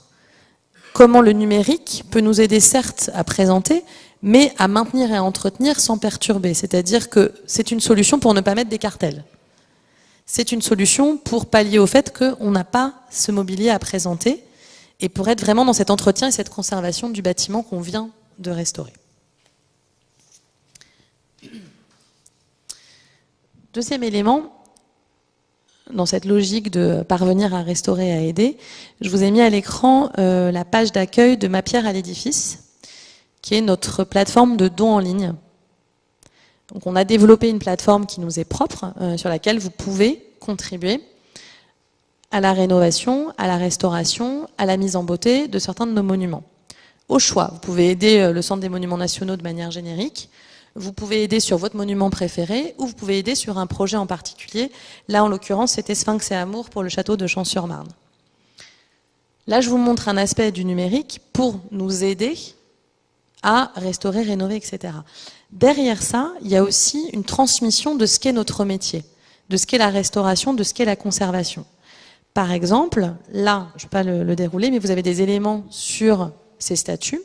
comment le numérique peut nous aider certes à présenter, mais à maintenir et à entretenir sans perturber. C'est-à-dire que c'est une solution pour ne pas mettre des cartels. C'est une solution pour pallier au fait qu'on n'a pas ce mobilier à présenter et pour être vraiment dans cet entretien et cette conservation du bâtiment qu'on vient de restaurer. Deuxième élément, dans cette logique de parvenir à restaurer et à aider, je vous ai mis à l'écran la page d'accueil de Ma Pierre à l'édifice, qui est notre plateforme de dons en ligne. Donc on a développé une plateforme qui nous est propre, sur laquelle vous pouvez contribuer à la rénovation, à la restauration, à la mise en beauté de certains de nos monuments. Au choix, vous pouvez aider le Centre des Monuments Nationaux de manière générique, vous pouvez aider sur votre monument préféré ou vous pouvez aider sur un projet en particulier. Là, en l'occurrence, c'était Sphinx et Amour pour le château de Champs-sur-Marne. Là, je vous montre un aspect du numérique pour nous aider à restaurer, rénover, etc. Derrière ça, il y a aussi une transmission de ce qu'est notre métier, de ce qu'est la restauration, de ce qu'est la conservation. Par exemple, là, je ne vais pas le dérouler, mais vous avez des éléments sur ces statues.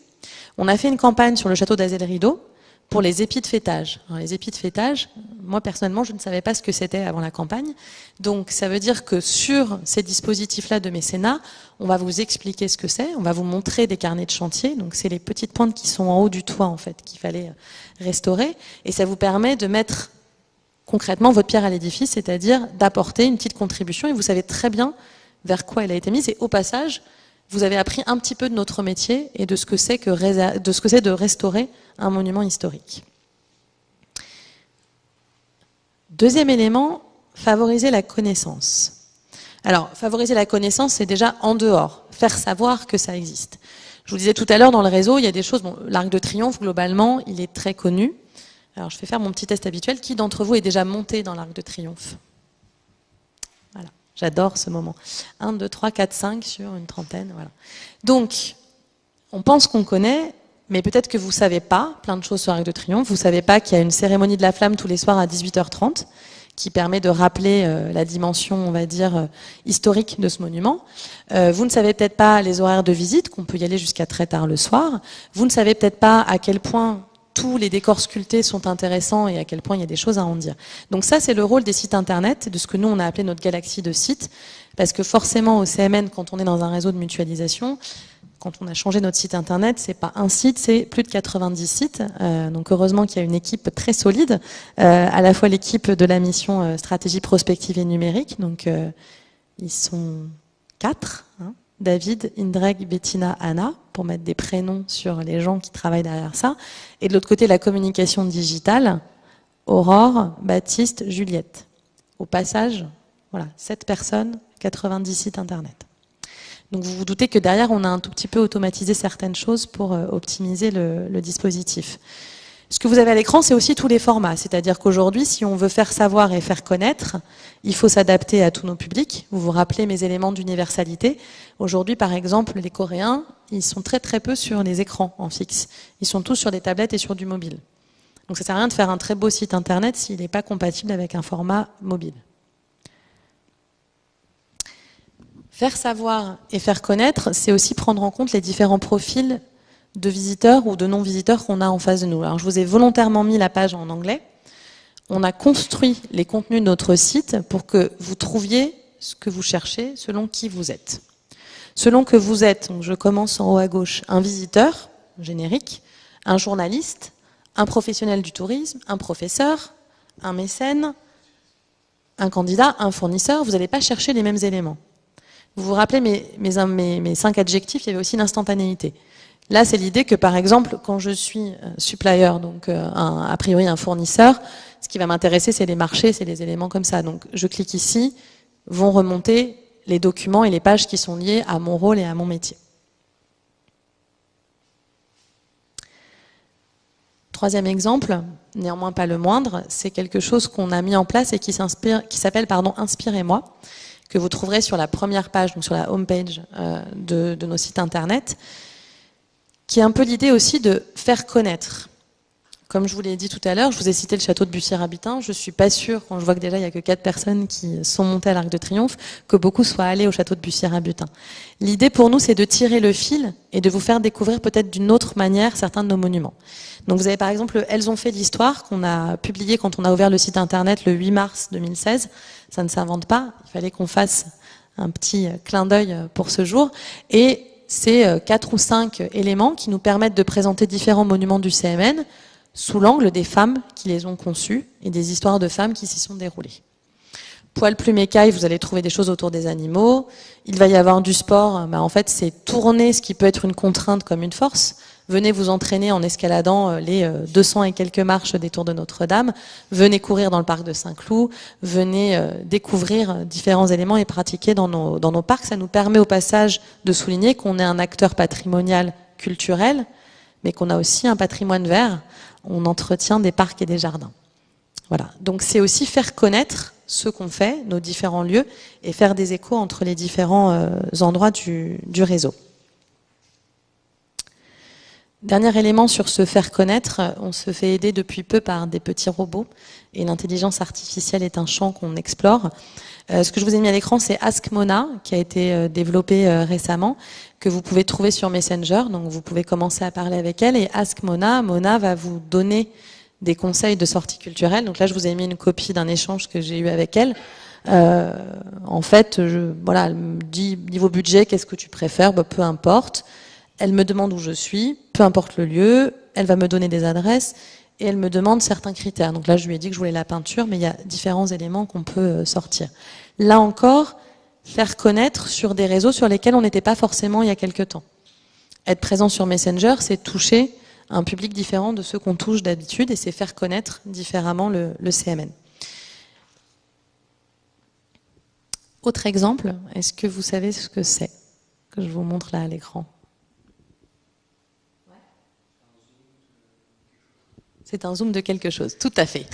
On a fait une campagne sur le château d'Azel-Rideau pour les épis de fêtage. Alors, les épis de fêtage, moi personnellement, je ne savais pas ce que c'était avant la campagne. Donc ça veut dire que sur ces dispositifs-là de mécénat, on va vous expliquer ce que c'est, on va vous montrer des carnets de chantier. Donc c'est les petites pointes qui sont en haut du toit en fait qu'il fallait restaurer. Et ça vous permet de mettre concrètement votre pierre à l'édifice, c'est-à-dire d'apporter une petite contribution et vous savez très bien vers quoi elle a été mise. Et au passage, vous avez appris un petit peu de notre métier et de ce que c'est de restaurer un monument historique. Deuxième élément, favoriser la connaissance. Alors, favoriser la connaissance, c'est déjà en dehors, faire savoir que ça existe. Je vous disais tout à l'heure, dans le réseau, il y a des choses, bon, l'Arc de Triomphe, globalement, il est très connu. Alors, je vais faire mon petit test habituel. Qui d'entre vous est déjà monté dans l'Arc de Triomphe? Voilà, j'adore ce moment. 1, 2, 3, 4, 5 sur une trentaine, voilà. Donc, on pense qu'on connaît, mais peut-être que vous ne savez pas plein de choses sur l'Arc de Triomphe. Vous ne savez pas qu'il y a une cérémonie de la flamme tous les soirs à 18h30 qui permet de rappeler la dimension, on va dire, historique de ce monument. Vous ne savez peut-être pas les horaires de visite, qu'on peut y aller jusqu'à très tard le soir. Vous ne savez peut-être pas à quel point tous les décors sculptés sont intéressants et à quel point il y a des choses à en dire. Donc ça, c'est le rôle des sites internet, de ce que nous, on a appelé notre galaxie de sites, parce que forcément, au CMN, quand on est dans un réseau de mutualisation, quand on a changé notre site internet, c'est pas un site, c'est plus de 90 sites. Donc heureusement qu'il y a une équipe très solide, à la fois l'équipe de la mission stratégie prospective et numérique. Donc ils sont 4, hein, David, Indreg, Bettina, Anna, pour mettre des prénoms sur les gens qui travaillent derrière ça. Et de l'autre côté, la communication digitale, Aurore, Baptiste, Juliette. Au passage, voilà, 7 personnes, 90 sites internet. Donc vous vous doutez que derrière, on a un tout petit peu automatisé certaines choses pour optimiser le dispositif. Ce que vous avez à l'écran, c'est aussi tous les formats. C'est-à-dire qu'aujourd'hui, si on veut faire savoir et faire connaître, il faut s'adapter à tous nos publics. Vous vous rappelez mes éléments d'universalité. Aujourd'hui, par exemple, les Coréens, ils sont très très peu sur les écrans en fixe. Ils sont tous sur des tablettes et sur du mobile. Donc ça ne sert à rien de faire un très beau site internet s'il n'est pas compatible avec un format mobile. Faire savoir et faire connaître, c'est aussi prendre en compte les différents profils de visiteurs ou de non-visiteurs qu'on a en face de nous. Alors je vous ai volontairement mis la page en anglais. On a construit les contenus de notre site pour que vous trouviez ce que vous cherchez selon qui vous êtes. Selon que vous êtes, donc je commence en haut à gauche, un visiteur, générique, un journaliste, un professionnel du tourisme, un professeur, un mécène, un candidat, un fournisseur, vous n'allez pas chercher les mêmes éléments. Vous vous rappelez mes 5 adjectifs, il y avait aussi l'instantanéité. Là, c'est l'idée que, par exemple, quand je suis supplier, donc a priori un fournisseur, ce qui va m'intéresser, c'est les marchés, c'est les éléments comme ça. Donc, je clique ici, vont remonter les documents et les pages qui sont liés à mon rôle et à mon métier. Troisième exemple, néanmoins pas le moindre, c'est quelque chose qu'on a mis en place et qui s'appelle Inspirez-moi, que vous trouverez sur la première page, donc sur la homepage de nos sites internet, qui est un peu l'idée aussi de faire connaître. Comme je vous l'ai dit tout à l'heure, je vous ai cité le château de Bussy-Rabutin. Je suis pas sûre, quand je vois que déjà il y a que 4 personnes qui sont montées à l'Arc de Triomphe, que beaucoup soient allés au château de Bussy-Rabutin. L'idée pour nous, c'est de tirer le fil et de vous faire découvrir peut-être d'une autre manière certains de nos monuments. Donc vous avez par exemple Elles ont fait l'histoire, qu'on a publié quand on a ouvert le site internet le 8 mars 2016. Ça ne s'invente pas, il fallait qu'on fasse un petit clin d'œil pour ce jour. Et c'est 4 ou 5 éléments qui nous permettent de présenter différents monuments du CMN, sous l'angle des femmes qui les ont conçus et des histoires de femmes qui s'y sont déroulées. Poil, plume, écaille, vous allez trouver des choses autour des animaux. Il va y avoir du sport. En fait, c'est tourner ce qui peut être une contrainte comme une force. Venez vous entraîner en escaladant les 200 et quelques marches des Tours de Notre-Dame. Venez courir dans le parc de Saint-Cloud. Venez découvrir différents éléments et pratiquer dans nos parcs. Ça nous permet au passage de souligner qu'on est un acteur patrimonial culturel, mais qu'on a aussi un patrimoine vert. On entretient des parcs et des jardins. Voilà. Donc c'est aussi faire connaître ce qu'on fait, nos différents lieux, et faire des échos entre les différents endroits du réseau. Dernier élément sur se faire connaître, on se fait aider depuis peu par des petits robots, et l'intelligence artificielle est un champ qu'on explore. Ce que je vous ai mis à l'écran, c'est Ask Mona, qui a été développé récemment, que vous pouvez trouver sur Messenger, donc vous pouvez commencer à parler avec elle, et Ask Mona, Mona va vous donner des conseils de sortie culturelle. Donc là, je vous ai mis une copie d'un échange que j'ai eu avec elle. En fait, voilà, elle me dit, niveau budget, qu'est-ce que tu préfères ? Peu importe. Elle me demande où je suis, peu importe le lieu, elle va me donner des adresses, et elle me demande certains critères. Donc là, je lui ai dit que je voulais la peinture, mais il y a différents éléments qu'on peut sortir. Là encore, faire connaître sur des réseaux sur lesquels on n'était pas forcément il y a quelque temps. Être présent sur Messenger, c'est toucher un public différent de ceux qu'on touche d'habitude, et c'est faire connaître différemment le CMN. Autre exemple, est-ce que vous savez ce que c'est que je vous montre là à l'écran ? C'est un zoom de quelque chose, tout à fait.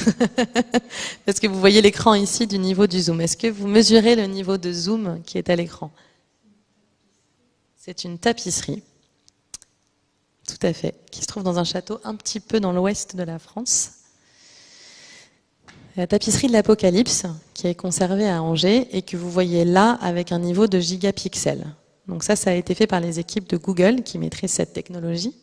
Parce que vous voyez l'écran ici du niveau du zoom. Est-ce que vous mesurez le niveau de zoom qui est à l'écran ? C'est une tapisserie, tout à fait, qui se trouve dans un château un petit peu dans l'ouest de la France. La tapisserie de l'Apocalypse, qui est conservée à Angers et que vous voyez là avec un niveau de gigapixels. Donc ça a été fait par les équipes de Google qui maîtrisent cette technologie.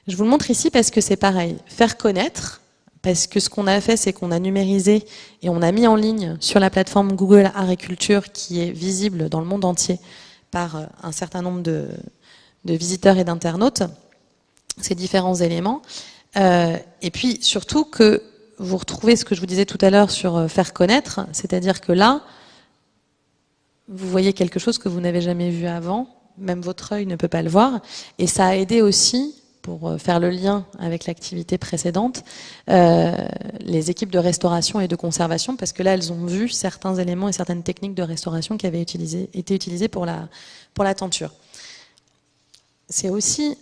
Je vous le montre ici parce que c'est pareil, faire connaître, parce que ce qu'on a fait, c'est qu'on a numérisé et on a mis en ligne sur la plateforme Google Agriculture qui est visible dans le monde entier par un certain nombre de visiteurs et d'internautes, ces différents éléments. Et puis surtout que vous retrouvez ce que je vous disais tout à l'heure sur faire connaître, c'est-à-dire que là, vous voyez quelque chose que vous n'avez jamais vu avant, même votre œil ne peut pas le voir, et ça a aidé aussi, pour faire le lien avec l'activité précédente, les équipes de restauration et de conservation, parce que là, elles ont vu certains éléments et certaines techniques de restauration qui avaient été utilisées pour la tenture. C'est aussi,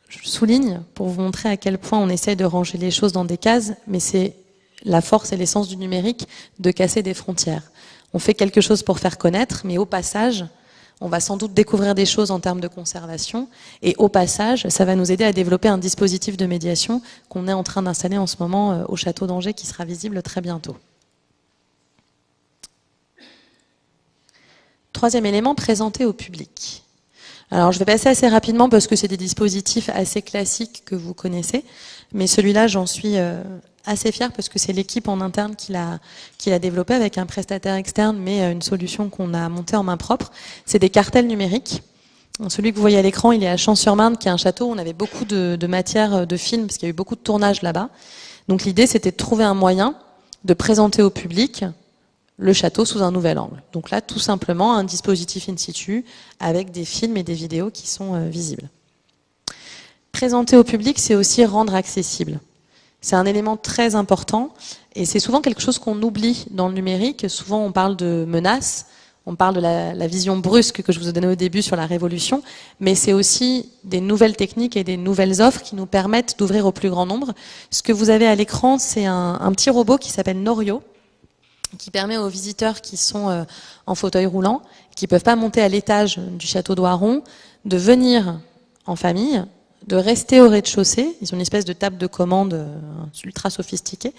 je souligne, pour vous montrer à quel point on essaye de ranger les choses dans des cases, mais c'est la force et l'essence du numérique de casser des frontières. On fait quelque chose pour faire connaître, mais au passage, on va sans doute découvrir des choses en termes de conservation, et au passage, ça va nous aider à développer un dispositif de médiation qu'on est en train d'installer en ce moment au château d'Angers, qui sera visible très bientôt. Troisième élément, présenter au public. Alors je vais passer assez rapidement parce que c'est des dispositifs assez classiques que vous connaissez, mais celui-là, j'en suis assez fière parce que c'est l'équipe en interne qui l'a développé avec un prestataire externe, mais une solution qu'on a montée en main propre. C'est des cartels numériques. Celui que vous voyez à l'écran, il est à Champs-sur-Marne, qui est un château où on avait beaucoup de matière de film, parce qu'il y a eu beaucoup de tournages là-bas. Donc l'idée, c'était de trouver un moyen de présenter au public le château sous un nouvel angle. Donc là, tout simplement, un dispositif in situ avec des films et des vidéos qui sont visibles. Présenter au public, c'est aussi rendre accessible. C'est un élément très important et c'est souvent quelque chose qu'on oublie dans le numérique. Souvent, on parle de menaces, On parle de la vision brusque que je vous ai donnée au début sur la révolution, mais c'est aussi des nouvelles techniques et des nouvelles offres qui nous permettent d'ouvrir au plus grand nombre. Ce que vous avez à l'écran, c'est un petit robot qui s'appelle Norio, qui permet aux visiteurs qui sont en fauteuil roulant, qui ne peuvent pas monter à l'étage du château d'Oiron, de venir en famille, de rester au rez-de-chaussée. Ils ont une espèce de table de commande ultra sophistiquée.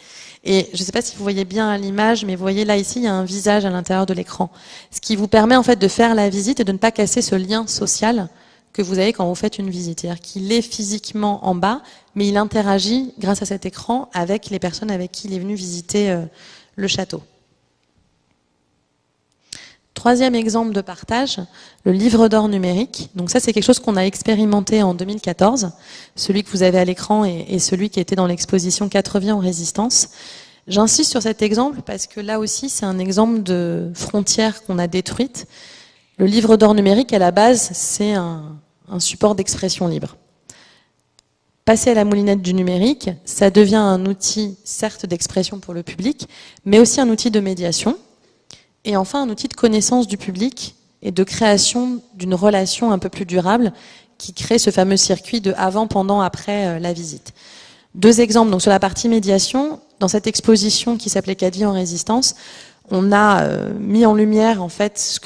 Et je ne sais pas si vous voyez bien à l'image, mais vous voyez là, ici, il y a un visage à l'intérieur de l'écran. Ce qui vous permet en fait de faire la visite et de ne pas casser ce lien social que vous avez quand vous faites une visite. C'est-à-dire qu'il est physiquement en bas, mais il interagit grâce à cet écran avec les personnes avec qui il est venu visiter le château. Troisième exemple de partage, le livre d'or numérique. Donc ça, c'est quelque chose qu'on a expérimenté en 2014. Celui que vous avez à l'écran et celui qui était dans l'exposition 4 vies en résistance. J'insiste sur cet exemple parce que là aussi, c'est un exemple de frontière qu'on a détruite. Le livre d'or numérique, à la base, c'est un support d'expression libre. Passer à la moulinette du numérique, ça devient un outil, certes, d'expression pour le public, mais aussi un outil de médiation. Et enfin, un outil de connaissance du public et de création d'une relation un peu plus durable qui crée ce fameux circuit de avant, pendant, après la visite. Deux exemples. Donc sur la partie médiation, dans cette exposition qui s'appelait 4 vies en résistance, on a mis en lumière en fait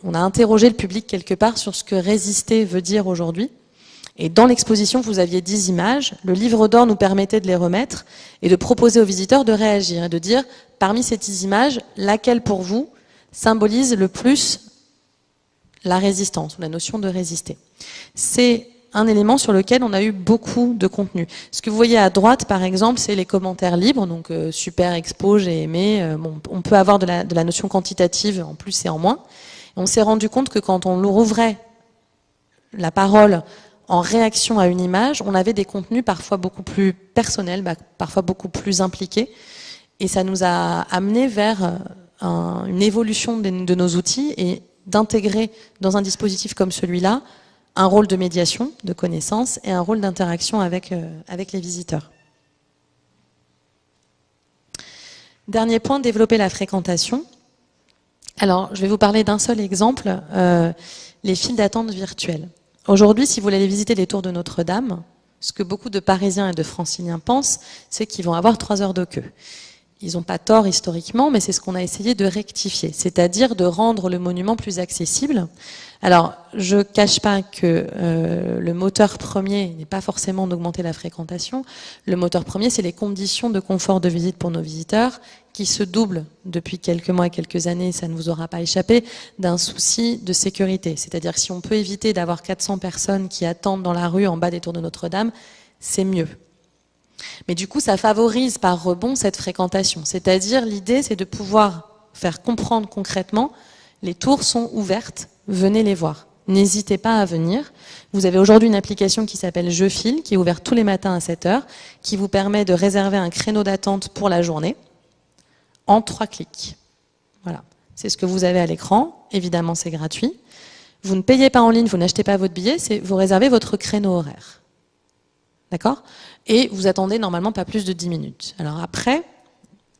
on a interrogé le public quelque part sur ce que résister veut dire aujourd'hui. Et dans l'exposition, vous aviez 10 images. Le livre d'or nous permettait de les remettre et de proposer aux visiteurs de réagir et de dire, parmi ces 10 images, laquelle pour vous symbolise le plus la résistance, ou la notion de résister. C'est un élément sur lequel on a eu beaucoup de contenu. Ce que vous voyez à droite, par exemple, c'est les commentaires libres, donc super expo, j'ai aimé. Bon, on peut avoir de la notion quantitative en plus et en moins. Et on s'est rendu compte que quand on rouvrait la parole en réaction à une image, on avait des contenus parfois beaucoup plus personnels, parfois beaucoup plus impliqués. Et ça nous a amené vers une évolution de nos outils et d'intégrer dans un dispositif comme celui-là un rôle de médiation, de connaissance et un rôle d'interaction avec les visiteurs. Dernier point, développer la fréquentation. Alors, je vais vous parler d'un seul exemple, les files d'attente virtuelles. Aujourd'hui, si vous voulez aller visiter les tours de Notre-Dame, ce que beaucoup de Parisiens et de Franciliens pensent, c'est qu'ils vont avoir 3 heures de queue. Ils n'ont pas tort historiquement, mais c'est ce qu'on a essayé de rectifier, c'est-à-dire de rendre le monument plus accessible. Alors, je ne cache pas que le moteur premier n'est pas forcément d'augmenter la fréquentation. Le moteur premier, c'est les conditions de confort de visite pour nos visiteurs, qui se doublent depuis quelques mois et quelques années, ça ne vous aura pas échappé, d'un souci de sécurité. C'est-à-dire que si on peut éviter d'avoir 400 personnes qui attendent dans la rue en bas des tours de Notre-Dame, c'est mieux. Mais du coup, ça favorise par rebond cette fréquentation. C'est-à-dire, l'idée, c'est de pouvoir faire comprendre concrètement, les tours sont ouvertes, venez les voir. N'hésitez pas à venir. Vous avez aujourd'hui une application qui s'appelle Je File, qui est ouverte tous les matins à 7 h, qui vous permet de réserver un créneau d'attente pour la journée en 3 clics. Voilà. C'est ce que vous avez à l'écran. Évidemment, c'est gratuit. Vous ne payez pas en ligne, vous n'achetez pas votre billet, vous réservez votre créneau horaire. D'accord ? Et vous attendez normalement pas plus de 10 minutes. Alors après,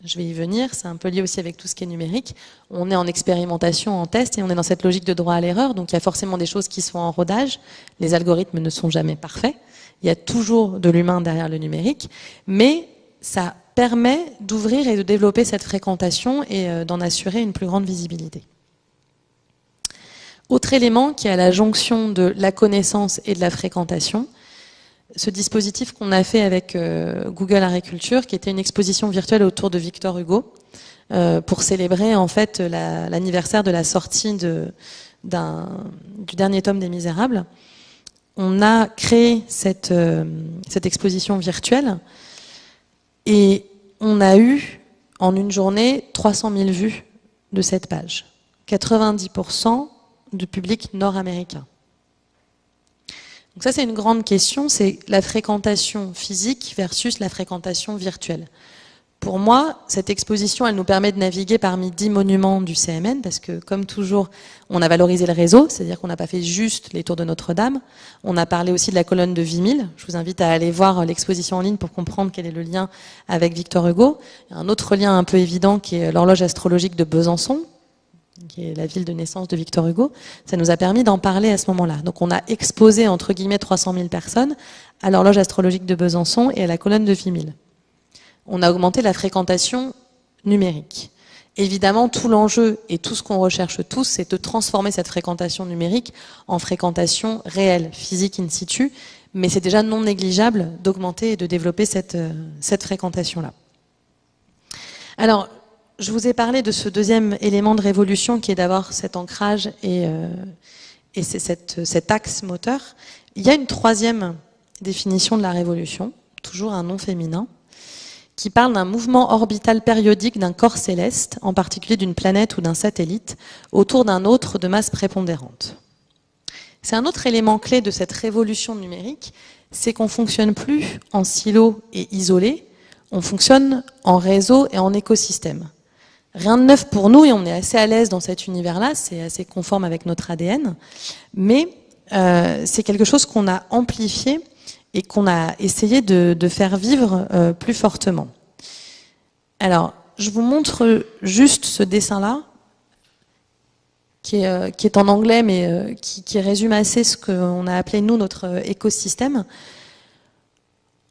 je vais y venir, c'est un peu lié aussi avec tout ce qui est numérique. On est en expérimentation, en test, et on est dans cette logique de droit à l'erreur. Donc il y a forcément des choses qui sont en rodage. Les algorithmes ne sont jamais parfaits. Il y a toujours de l'humain derrière le numérique. Mais ça permet d'ouvrir et de développer cette fréquentation et d'en assurer une plus grande visibilité. Autre élément qui est à la jonction de la connaissance et de la fréquentation, ce dispositif qu'on a fait avec Google Agriculture, qui était une exposition virtuelle autour de Victor Hugo, pour célébrer en fait l'anniversaire de la sortie du dernier tome des Misérables. On a créé cette exposition virtuelle et on a eu en une journée 300 000 vues de cette page. 90% du public nord-américain. Donc ça, c'est une grande question, c'est la fréquentation physique versus la fréquentation virtuelle. Pour moi, cette exposition, elle nous permet de naviguer parmi 10 monuments du CMN, parce que, comme toujours, on a valorisé le réseau, c'est-à-dire qu'on n'a pas fait juste les tours de Notre-Dame. On a parlé aussi de la colonne de Vimille. Je vous invite à aller voir l'exposition en ligne pour comprendre quel est le lien avec Victor Hugo. Il y a un autre lien un peu évident qui est l'horloge astrologique de Besançon, qui est la ville de naissance de Victor Hugo, ça nous a permis d'en parler à ce moment-là. Donc on a exposé, entre guillemets, 300 000 personnes à l'horloge astrologique de Besançon et à la colonne de Vimille. On a augmenté la fréquentation numérique. Évidemment, tout l'enjeu et tout ce qu'on recherche tous, c'est de transformer cette fréquentation numérique en fréquentation réelle, physique in situ, mais c'est déjà non négligeable d'augmenter et de développer cette fréquentation-là. Alors, je vous ai parlé de ce deuxième élément de révolution qui est d'avoir cet ancrage et cet axe moteur. Il y a une troisième définition de la révolution, toujours un nom féminin, qui parle d'un mouvement orbital périodique d'un corps céleste, en particulier d'une planète ou d'un satellite, autour d'un autre de masse prépondérante. C'est un autre élément clé de cette révolution numérique, c'est qu'on ne fonctionne plus en silo et isolé, on fonctionne en réseau et en écosystème. Rien de neuf pour nous et on est assez à l'aise dans cet univers-là, c'est assez conforme avec notre ADN, mais c'est quelque chose qu'on a amplifié et qu'on a essayé de faire vivre plus fortement. Alors, je vous montre juste ce dessin-là, qui est en anglais, mais qui résume assez ce qu'on a appelé, nous, notre écosystème.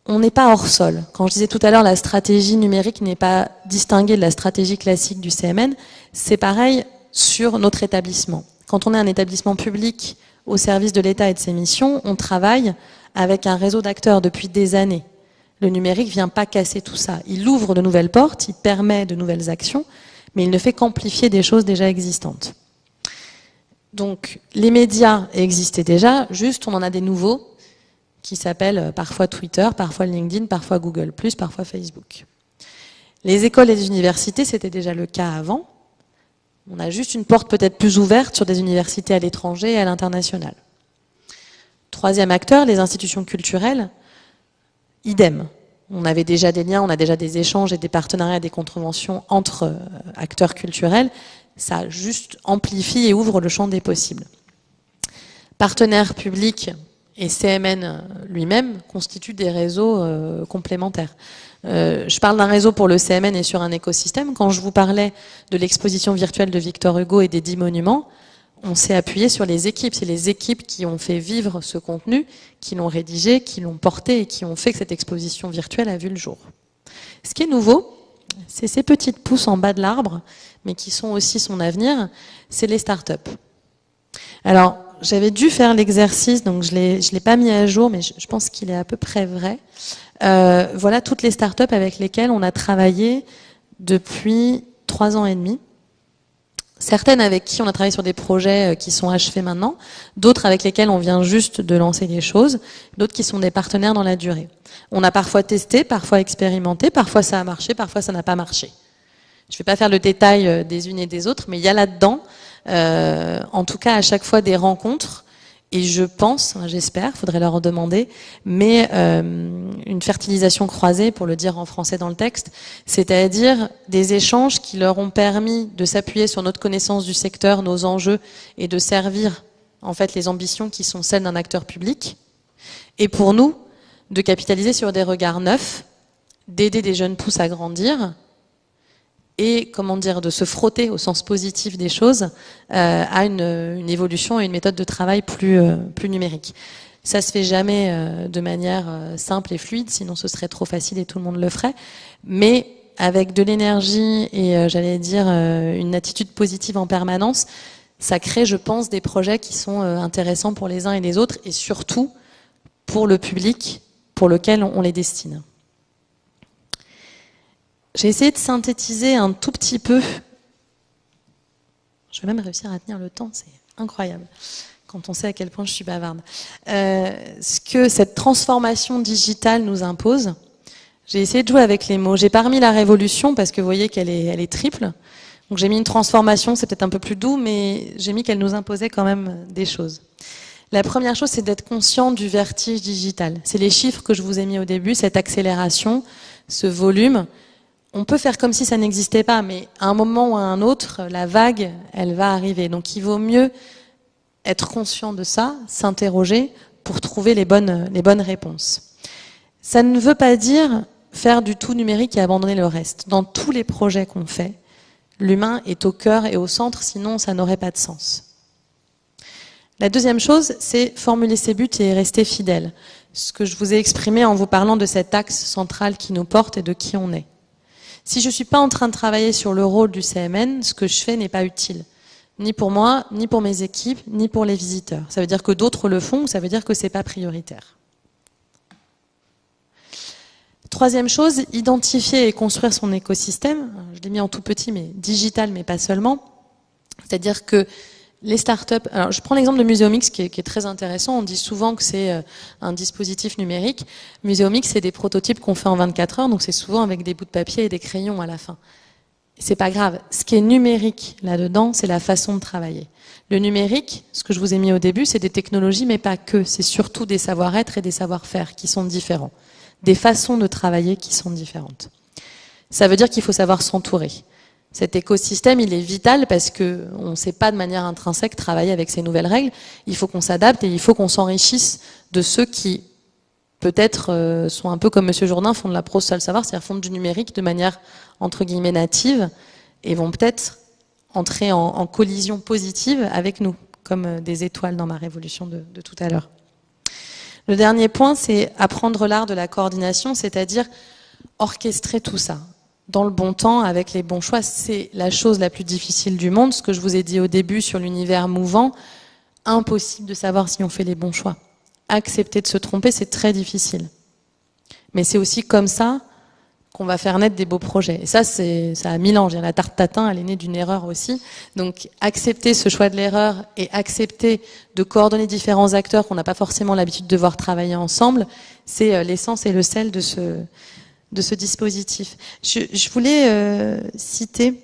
On n'est pas hors sol. Quand je disais tout à l'heure, la stratégie numérique n'est pas distinguée de la stratégie classique du CMN, c'est pareil sur notre établissement. Quand on est un établissement public au service de l'État et de ses missions, on travaille avec un réseau d'acteurs depuis des années. Le numérique ne vient pas casser tout ça. Il ouvre de nouvelles portes, il permet de nouvelles actions, mais il ne fait qu'amplifier des choses déjà existantes. Donc, les médias existaient déjà, juste on en a des nouveaux qui s'appellent parfois Twitter, parfois LinkedIn, parfois Google+, parfois Facebook. Les écoles et les universités, c'était déjà le cas avant. On a juste une porte peut-être plus ouverte sur des universités à l'étranger et à l'international. Troisième acteur, les institutions culturelles, idem. On avait déjà des liens, on a déjà des échanges et des partenariats, des contraventions entre acteurs culturels. Ça juste amplifie et ouvre le champ des possibles. Partenaires publics et CMN lui-même constituent des réseaux complémentaires. Je parle d'un réseau pour le CMN et sur un écosystème. Quand je vous parlais de l'exposition virtuelle de Victor Hugo et des 10 monuments, on s'est appuyé sur les équipes. C'est les équipes qui ont fait vivre ce contenu, qui l'ont rédigé, qui l'ont porté et qui ont fait que cette exposition virtuelle a vu le jour. Ce qui est nouveau, c'est ces petites pousses en bas de l'arbre, mais qui sont aussi son avenir, c'est les startups. Alors, j'avais dû faire l'exercice, donc je l'ai pas mis à jour, mais je pense qu'il est à peu près vrai. Voilà toutes les startups avec lesquelles on a travaillé depuis 3 ans et demi. Certaines avec qui on a travaillé sur des projets qui sont achevés maintenant, d'autres avec lesquels on vient juste de lancer des choses, d'autres qui sont des partenaires dans la durée. On a parfois testé, parfois expérimenté, parfois ça a marché, parfois ça n'a pas marché. Je ne vais pas faire le détail des unes et des autres, mais il y a là-dedans, en tout cas à chaque fois des rencontres, et je pense, j'espère, il faudrait leur en demander, mais une fertilisation croisée, pour le dire en français dans le texte, c'est-à-dire des échanges qui leur ont permis de s'appuyer sur notre connaissance du secteur, nos enjeux, et de servir en fait les ambitions qui sont celles d'un acteur public, et pour nous, de capitaliser sur des regards neufs, d'aider des jeunes pousses à grandir, et comment dire, de se frotter au sens positif des choses à une évolution et une méthode de travail plus numérique. Ça se fait jamais de manière simple et fluide, sinon ce serait trop facile et tout le monde le ferait, mais avec de l'énergie et j'allais dire une attitude positive en permanence, ça crée, je pense, des projets qui sont intéressants pour les uns et les autres et surtout pour le public pour lequel on les destine. J'ai essayé de synthétiser un tout petit peu. Je vais même réussir à tenir le temps, c'est incroyable, quand on sait à quel point je suis bavarde. Ce que cette transformation digitale nous impose, j'ai essayé de jouer avec les mots. J'ai pas remis la révolution parce que vous voyez qu'elle est triple. Donc j'ai mis une transformation, c'est peut-être un peu plus doux, mais j'ai mis qu'elle nous imposait quand même des choses. La première chose, c'est d'être conscient du vertige digital. C'est les chiffres que je vous ai mis au début, cette accélération, ce volume. On peut faire comme si ça n'existait pas, mais à un moment ou à un autre, la vague, elle va arriver. Donc il vaut mieux être conscient de ça, s'interroger pour trouver les bonnes réponses. Ça ne veut pas dire faire du tout numérique et abandonner le reste. Dans tous les projets qu'on fait, L'humain est au cœur et au centre, sinon ça n'aurait pas de sens. La deuxième chose, c'est formuler ses buts et rester fidèle. Ce que je vous ai exprimé en vous parlant de cet axe central qui nous porte et de qui on est. Si je ne suis pas en train de travailler sur le rôle du CMN, ce que je fais n'est pas utile. Ni pour moi, ni pour mes équipes, ni pour les visiteurs. Ça veut dire que d'autres le font, ça veut dire que ce n'est pas prioritaire. Troisième chose, identifier et construire son écosystème. Je l'ai mis en tout petit, mais digital, mais pas seulement. C'est-à-dire que les startups, alors je prends l'exemple de Muséomix qui est très intéressant. On dit souvent que c'est un dispositif numérique. Muséomix, c'est des prototypes qu'on fait en 24 heures, donc c'est souvent avec des bouts de papier et des crayons à la fin. C'est pas grave. Ce qui est numérique là-dedans, c'est la façon de travailler. Le numérique, ce que je vous ai mis au début, c'est des technologies, mais pas que. C'est surtout des savoir-être et des savoir-faire qui sont différents. Des façons de travailler qui sont différentes. Ça veut dire qu'il faut savoir s'entourer. Cet écosystème, il est vital parce que on ne sait pas de manière intrinsèque travailler avec ces nouvelles règles. Il faut qu'on s'adapte et il faut qu'on s'enrichisse de ceux qui, peut-être, sont un peu comme Monsieur Jourdain, font de la prose sans le savoir, c'est-à-dire font du numérique de manière, entre guillemets, native et vont peut-être entrer en collision positive avec nous, comme des étoiles dans ma révolution de tout à l'heure. Le dernier point, c'est apprendre l'art de la coordination, c'est-à-dire orchestrer tout ça dans le bon temps, avec les bons choix. C'est la chose la plus difficile du monde. Ce que je vous ai dit au début sur l'univers mouvant, impossible de savoir si on fait les bons choix. Accepter de se tromper, c'est très difficile. Mais c'est aussi comme ça qu'on va faire naître des beaux projets. Et ça a 1000 ans. La tarte tatin, elle est née d'une erreur aussi. Donc, accepter ce choix de l'erreur et accepter de coordonner différents acteurs qu'on n'a pas forcément l'habitude de voir travailler ensemble, c'est l'essence et le sel de ce dispositif. Je voulais citer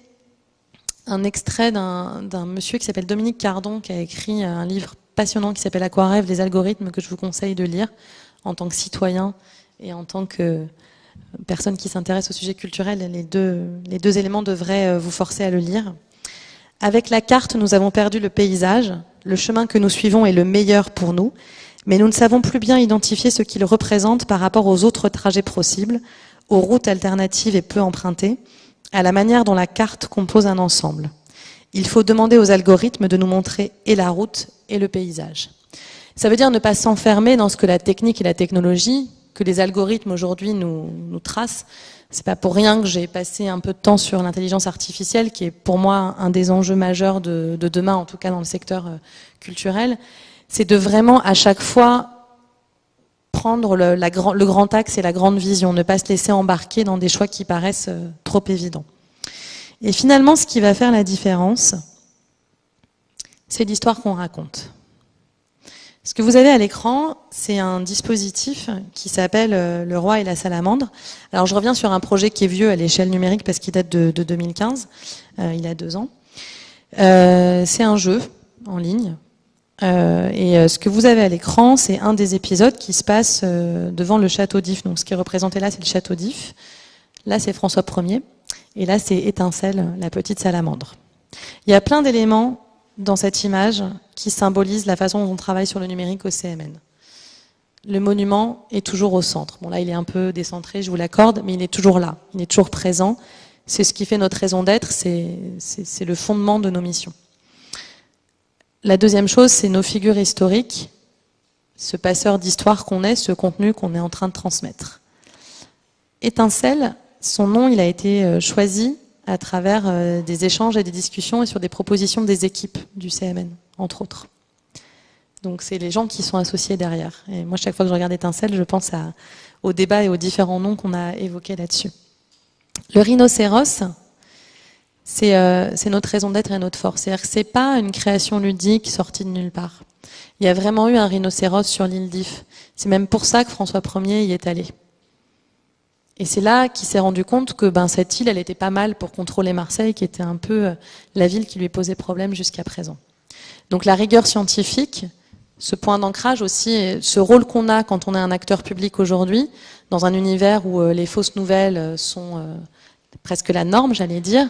un extrait d'un monsieur qui s'appelle Dominique Cardon, qui a écrit un livre passionnant qui s'appelle Aquarêve, les algorithmes, que je vous conseille de lire en tant que citoyen et en tant que personne qui s'intéresse au sujet culturel. Les deux éléments devraient vous forcer à le lire. Avec la carte, nous avons perdu le paysage. Le chemin que nous suivons est le meilleur pour nous, mais nous ne savons plus bien identifier ce qu'il représente par rapport aux autres trajets possibles, aux routes alternatives et peu empruntées, à la manière dont la carte compose un ensemble. Il faut demander aux algorithmes de nous montrer et la route et le paysage. Ça veut dire ne pas s'enfermer dans ce que la technique et la technologie, que les algorithmes aujourd'hui nous tracent. C'est pas pour rien que j'ai passé un peu de temps sur l'intelligence artificielle, qui est pour moi un des enjeux majeurs de demain, en tout cas dans le secteur culturel. C'est de vraiment à chaque fois prendre le grand axe et la grande vision, ne pas se laisser embarquer dans des choix qui paraissent trop évidents. Et finalement, ce qui va faire la différence, c'est l'histoire qu'on raconte. Ce que vous avez à l'écran, c'est un dispositif qui s'appelle Le Roi et la Salamandre. Alors je reviens sur un projet qui est vieux à l'échelle numérique parce qu'il date de 2015, il a 2 ans. C'est un jeu en ligne. Et ce que vous avez à l'écran, c'est un des épisodes qui se passe devant le château d'If. Donc ce qui est représenté là, c'est le château d'If. Là, c'est François Ier. Et là, c'est Étincelle, la petite salamandre. Il y a plein d'éléments dans cette image qui symbolisent la façon dont on travaille sur le numérique au CMN. Le monument est toujours au centre. Bon, là, il est un peu décentré, je vous l'accorde, mais il est toujours là. Il est toujours présent. C'est ce qui fait notre raison d'être. C'est le fondement de nos missions. La deuxième chose, c'est nos figures historiques, ce passeur d'histoire qu'on est, ce contenu qu'on est en train de transmettre. Étincelle, son nom, il a été choisi à travers des échanges et des discussions et sur des propositions des équipes du CMN, entre autres. Donc c'est les gens qui sont associés derrière. Et moi, chaque fois que je regarde Étincelle, je pense au débat et aux différents noms qu'on a évoqués là-dessus. Le rhinocéros, c'est notre raison d'être et notre force. C'est-à-dire que c'est pas une création ludique sortie de nulle part. Il y a vraiment eu un rhinocéros sur l'île d'If. C'est même pour ça que François Ier y est allé. Et c'est là qu'il s'est rendu compte que cette île, elle était pas mal pour contrôler Marseille, qui était un peu la ville qui lui posait problème jusqu'à présent. Donc la rigueur scientifique, ce point d'ancrage aussi, ce rôle qu'on a quand on est un acteur public aujourd'hui, dans un univers où les fausses nouvelles sont presque la norme, j'allais dire,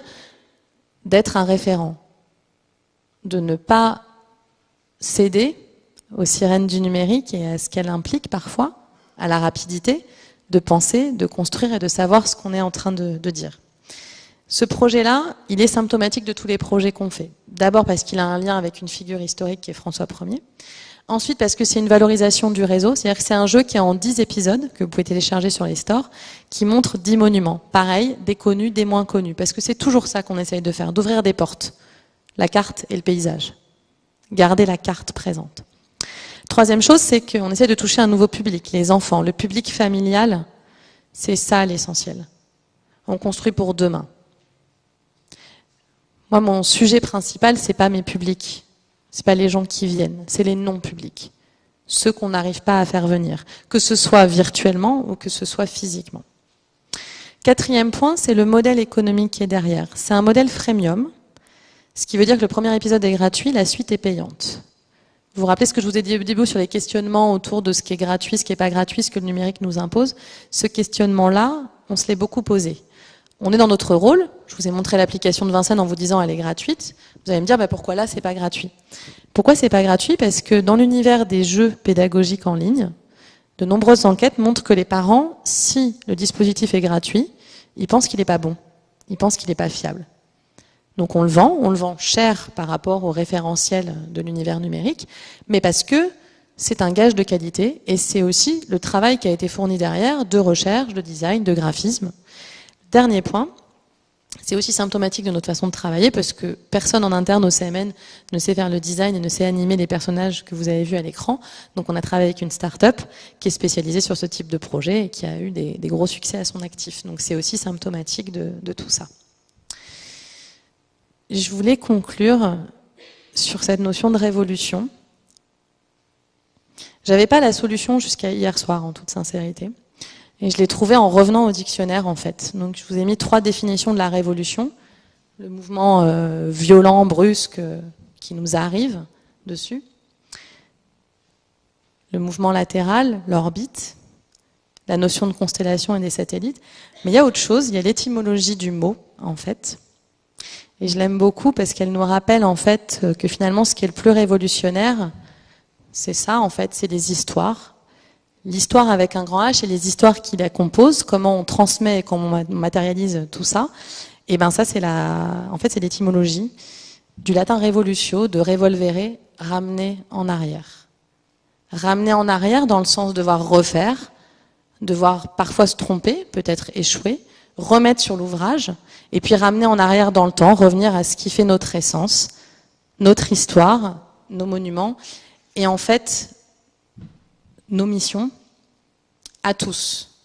d'être un référent, de ne pas céder aux sirènes du numérique et à ce qu'elle implique parfois, à la rapidité, de penser, de construire et de savoir ce qu'on est en train de dire. Ce projet-là, il est symptomatique de tous les projets qu'on fait. D'abord parce qu'il a un lien avec une figure historique qui est François Ier. Ensuite parce que c'est une valorisation du réseau, c'est-à-dire que c'est un jeu qui est en 10 épisodes, que vous pouvez télécharger sur les stores, qui montre 10 monuments. Pareil, des connus, des moins connus. Parce que c'est toujours ça qu'on essaye de faire, d'ouvrir des portes. La carte et le paysage. Garder la carte présente. Troisième chose, c'est qu'on essaie de toucher un nouveau public, les enfants. Le public familial, c'est ça l'essentiel. On construit pour demain. Moi, mon sujet principal, c'est pas mes publics. C'est pas les gens qui viennent, c'est les non-publics. Ceux qu'on n'arrive pas à faire venir, que ce soit virtuellement ou que ce soit physiquement. Quatrième point, c'est le modèle économique qui est derrière. C'est un modèle freemium, ce qui veut dire que le premier épisode est gratuit, la suite est payante. Vous vous rappelez ce que je vous ai dit au début sur les questionnements autour de ce qui est gratuit, ce qui n'est pas gratuit, ce que le numérique nous impose. Ce questionnement-là, on se l'est beaucoup posé. On est dans notre rôle. Je vous ai montré l'application de Vincennes en vous disant elle est gratuite. Vous allez me dire pourquoi là c'est pas gratuit. Pourquoi c'est pas gratuit? Parce que dans l'univers des jeux pédagogiques en ligne, de nombreuses enquêtes montrent que les parents, si le dispositif est gratuit, ils pensent qu'il n'est pas bon. Ils pensent qu'il n'est pas fiable. Donc on le vend cher par rapport au référentiel de l'univers numérique, mais parce que c'est un gage de qualité et c'est aussi le travail qui a été fourni derrière de recherche, de design, de graphisme. Dernier point, c'est aussi symptomatique de notre façon de travailler parce que personne en interne au CMN ne sait faire le design et ne sait animer les personnages que vous avez vus à l'écran. Donc on a travaillé avec une start-up qui est spécialisée sur ce type de projet et qui a eu des gros succès à son actif. Donc c'est aussi symptomatique de tout ça. Je voulais conclure sur cette notion de révolution. J'avais pas la solution jusqu'à hier soir, en toute sincérité. Et je l'ai trouvée en revenant au dictionnaire, en fait. Donc, je vous ai mis 3 définitions de la révolution. Le mouvement violent, brusque, qui nous arrive dessus. Le mouvement latéral, l'orbite. La notion de constellation et des satellites. Mais il y a autre chose, il y a l'étymologie du mot, en fait. Et je l'aime beaucoup parce qu'elle nous rappelle, en fait, que finalement, ce qui est le plus révolutionnaire, c'est ça, en fait, c'est les histoires. L'histoire avec un grand H et les histoires qui la composent, comment on transmet et comment on matérialise tout ça. Et ben ça, c'est en fait, c'est l'étymologie du latin revolutio, de revolvere, ramener en arrière. Ramener en arrière dans le sens de devoir refaire, devoir parfois se tromper, peut-être échouer, remettre sur l'ouvrage, et puis ramener en arrière dans le temps, revenir à ce qui fait notre essence, notre histoire, nos monuments, et en fait, nos missions à tous.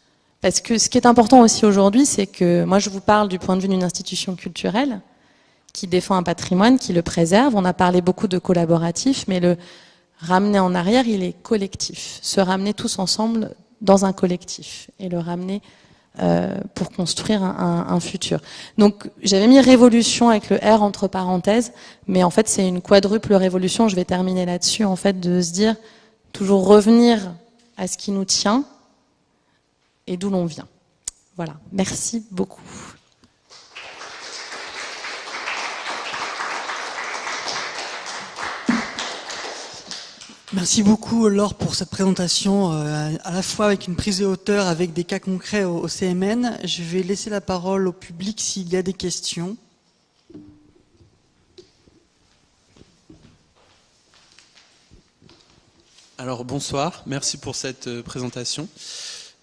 Parce que ce qui est important aussi aujourd'hui, c'est que moi je vous parle du point de vue d'une institution culturelle qui défend un patrimoine, qui le préserve. On a parlé beaucoup de collaboratif, mais le ramener en arrière, il est collectif. Se ramener tous ensemble dans un collectif et le ramener pour construire un futur. Donc j'avais mis révolution avec le R entre parenthèses, mais en fait c'est une quadruple révolution. Je vais terminer là-dessus, en fait, de se dire toujours revenir à ce qui nous tient et d'où l'on vient. Voilà, merci beaucoup.
Merci beaucoup Laure pour cette présentation, à la fois avec une prise de hauteur, avec des cas concrets au CMN. Je vais laisser la parole au public s'il y a des questions.
Alors bonsoir, merci pour cette présentation.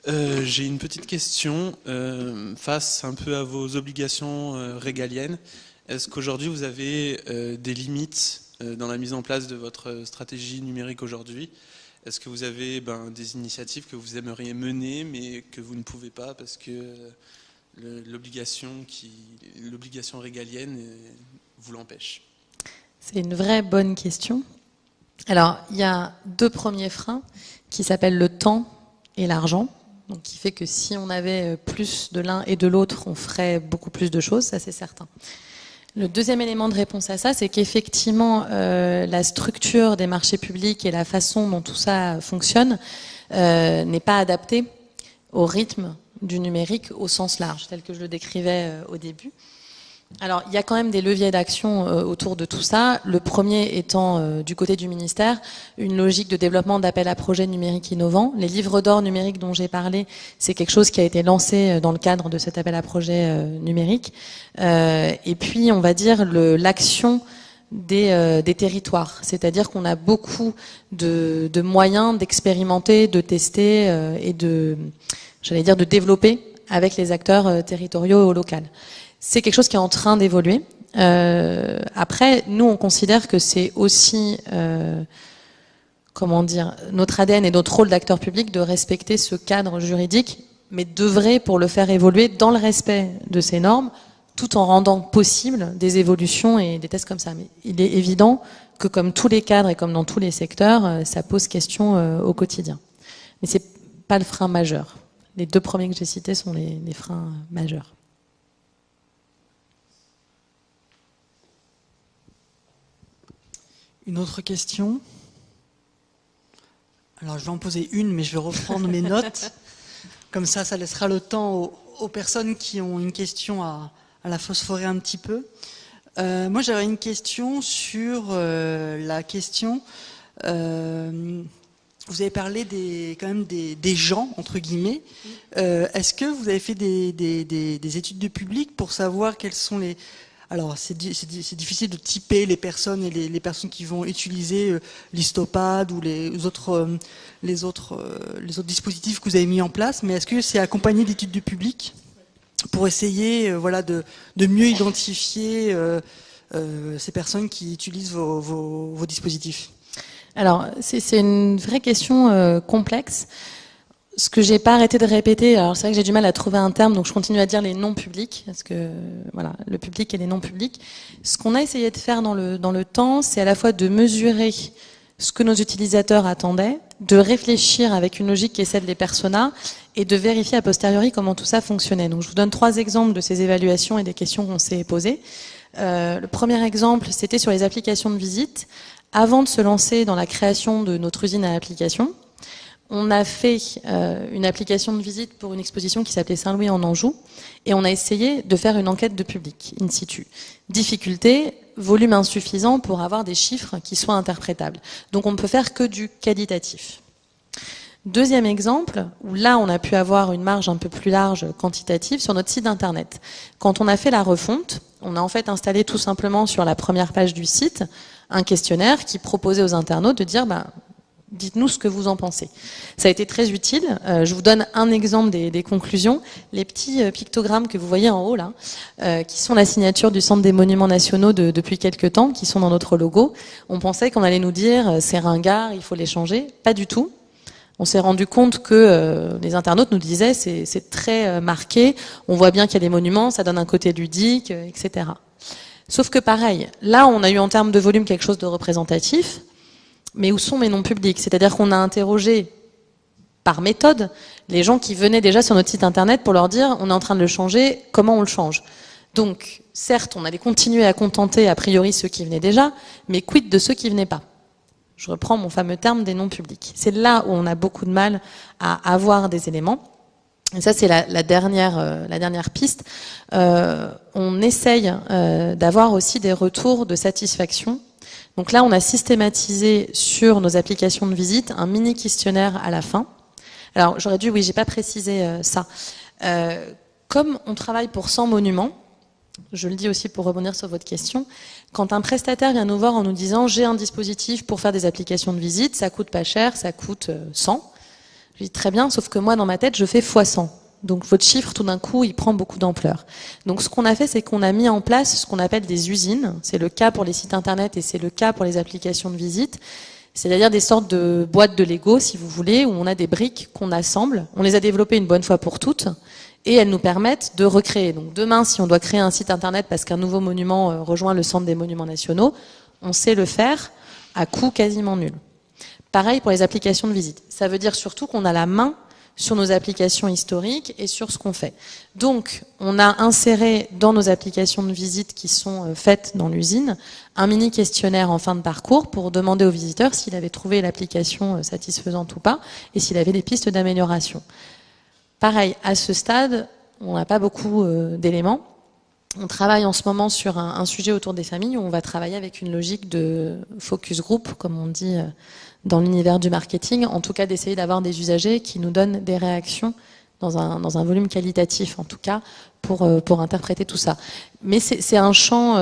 J'ai une petite question face un peu à vos obligations régaliennes. Est-ce qu'aujourd'hui vous avez des limites dans la mise en place de votre stratégie numérique aujourd'hui? Est-ce que vous avez des initiatives que vous aimeriez mener mais que vous ne pouvez pas parce que l'obligation régalienne vous l'empêche?
C'est une vraie bonne question. Alors, il y a 2 premiers freins qui s'appellent le temps et l'argent. Donc, qui fait que si on avait plus de l'un et de l'autre, on ferait beaucoup plus de choses, ça c'est certain. Le deuxième élément de réponse à ça, c'est qu'effectivement, la structure des marchés publics et la façon dont tout ça fonctionne n'est pas adaptée au rythme du numérique au sens large, tel que je le décrivais au début. Alors, il y a quand même des leviers d'action autour de tout ça. Le premier étant, du côté du ministère, une logique de développement d'appel à projets numériques innovants. Les livres d'or numériques dont j'ai parlé, c'est quelque chose qui a été lancé dans le cadre de cet appel à projets numérique. Et puis, on va dire, l'action des territoires. C'est-à-dire qu'on a beaucoup de moyens d'expérimenter, de tester et de développer avec les acteurs territoriaux au local. C'est quelque chose qui est en train d'évoluer. Après, nous, on considère que c'est aussi, notre ADN et notre rôle d'acteur public de respecter ce cadre juridique, mais d'œuvrer pour le faire évoluer dans le respect de ces normes, tout en rendant possible des évolutions et des tests comme ça. Mais il est évident que, comme tous les cadres et comme dans tous les secteurs, ça pose question au quotidien. Mais c'est pas le frein majeur. Les deux premiers que j'ai cités sont les freins majeurs.
Une autre question? Alors, je vais en poser une, mais je vais reprendre mes notes. Comme ça laissera le temps aux personnes qui ont une question à la phosphorer un petit peu. Moi, j'avais une question sur la question... vous avez parlé quand même des gens, entre guillemets. Est-ce que vous avez fait des études de public pour savoir quels sont les... Alors, c'est difficile de typer les personnes et les personnes qui vont utiliser l'Histopad ou les autres dispositifs que vous avez mis en place, mais est-ce que c'est accompagné d'études de public pour essayer de mieux identifier ces personnes qui utilisent vos dispositifs?
Alors, c'est une vraie question complexe. Ce que j'ai pas arrêté de répéter, alors c'est vrai que j'ai du mal à trouver un terme, donc je continue à dire les non publics, parce que voilà, le public et les non publics. Ce qu'on a essayé de faire dans le temps, c'est à la fois de mesurer ce que nos utilisateurs attendaient, de réfléchir avec une logique qui est celle des personas, et de vérifier a posteriori comment tout ça fonctionnait. Donc je vous donne 3 exemples de ces évaluations et des questions qu'on s'est posées. Le premier exemple, c'était sur les applications de visite. Avant de se lancer dans la création de notre usine à applications, on a fait une application de visite pour une exposition qui s'appelait Saint-Louis en Anjou, et on a essayé de faire une enquête de public, in situ. Difficulté, volume insuffisant pour avoir des chiffres qui soient interprétables. Donc on ne peut faire que du qualitatif. Deuxième exemple, où là on a pu avoir une marge un peu plus large quantitative sur notre site internet. Quand on a fait la refonte, on a en fait installé tout simplement sur la première page du site un questionnaire qui proposait aux internautes de dire dites-nous ce que vous en pensez. Ça a été très utile. Je vous donne un exemple des conclusions. Les petits pictogrammes que vous voyez en haut là, qui sont la signature du Centre des Monuments Nationaux depuis quelques temps, qui sont dans notre logo. On pensait qu'on allait nous dire c'est ringard, il faut les changer. Pas du tout. On s'est rendu compte que les internautes nous disaient c'est très marqué, on voit bien qu'il y a des monuments, ça donne un côté ludique, etc. Sauf que pareil, là on a eu en termes de volume quelque chose de représentatif, mais où sont mes noms publics? C'est-à-dire qu'on a interrogé par méthode les gens qui venaient déjà sur notre site internet pour leur dire on est en train de le changer, comment on le change? Donc certes on allait continuer à contenter a priori ceux qui venaient déjà, mais quid de ceux qui venaient pas? Je reprends mon fameux terme des noms publics. C'est là où on a beaucoup de mal à avoir des éléments. Et ça, c'est la dernière piste. On essaye d'avoir aussi des retours de satisfaction. Donc là, on a systématisé sur nos applications de visite un mini questionnaire à la fin. Alors, j'aurais dû, oui, j'ai pas précisé ça. Comme on travaille pour 100 monuments, je le dis aussi pour rebondir sur votre question, quand un prestataire vient nous voir en nous disant j'ai un dispositif pour faire des applications de visite, ça coûte pas cher, ça coûte 100. Je dis très bien, sauf que moi dans ma tête je fais x 100. Donc votre chiffre tout d'un coup il prend beaucoup d'ampleur. Donc ce qu'on a fait c'est qu'on a mis en place ce qu'on appelle des usines. C'est le cas pour les sites internet et c'est le cas pour les applications de visite. C'est-à-dire des sortes de boîtes de Lego si vous voulez, où on a des briques qu'on assemble. On les a développées une bonne fois pour toutes. Et elles nous permettent de recréer. Donc demain, si on doit créer un site internet parce qu'un nouveau monument rejoint le Centre des Monuments Nationaux, on sait le faire à coût quasiment nul. Pareil pour les applications de visite. Ça veut dire surtout qu'on a la main sur nos applications historiques et sur ce qu'on fait. Donc, on a inséré dans nos applications de visite qui sont faites dans l'usine un mini questionnaire en fin de parcours pour demander aux visiteurs s'il avait trouvé l'application satisfaisante ou pas et s'il avait des pistes d'amélioration. Pareil, à ce stade, on n'a pas beaucoup d'éléments. On travaille en ce moment sur un sujet autour des familles où on va travailler avec une logique de focus group, comme on dit dans l'univers du marketing, en tout cas d'essayer d'avoir des usagers qui nous donnent des réactions dans un volume qualitatif, en tout cas, pour interpréter tout ça. Mais c'est un champ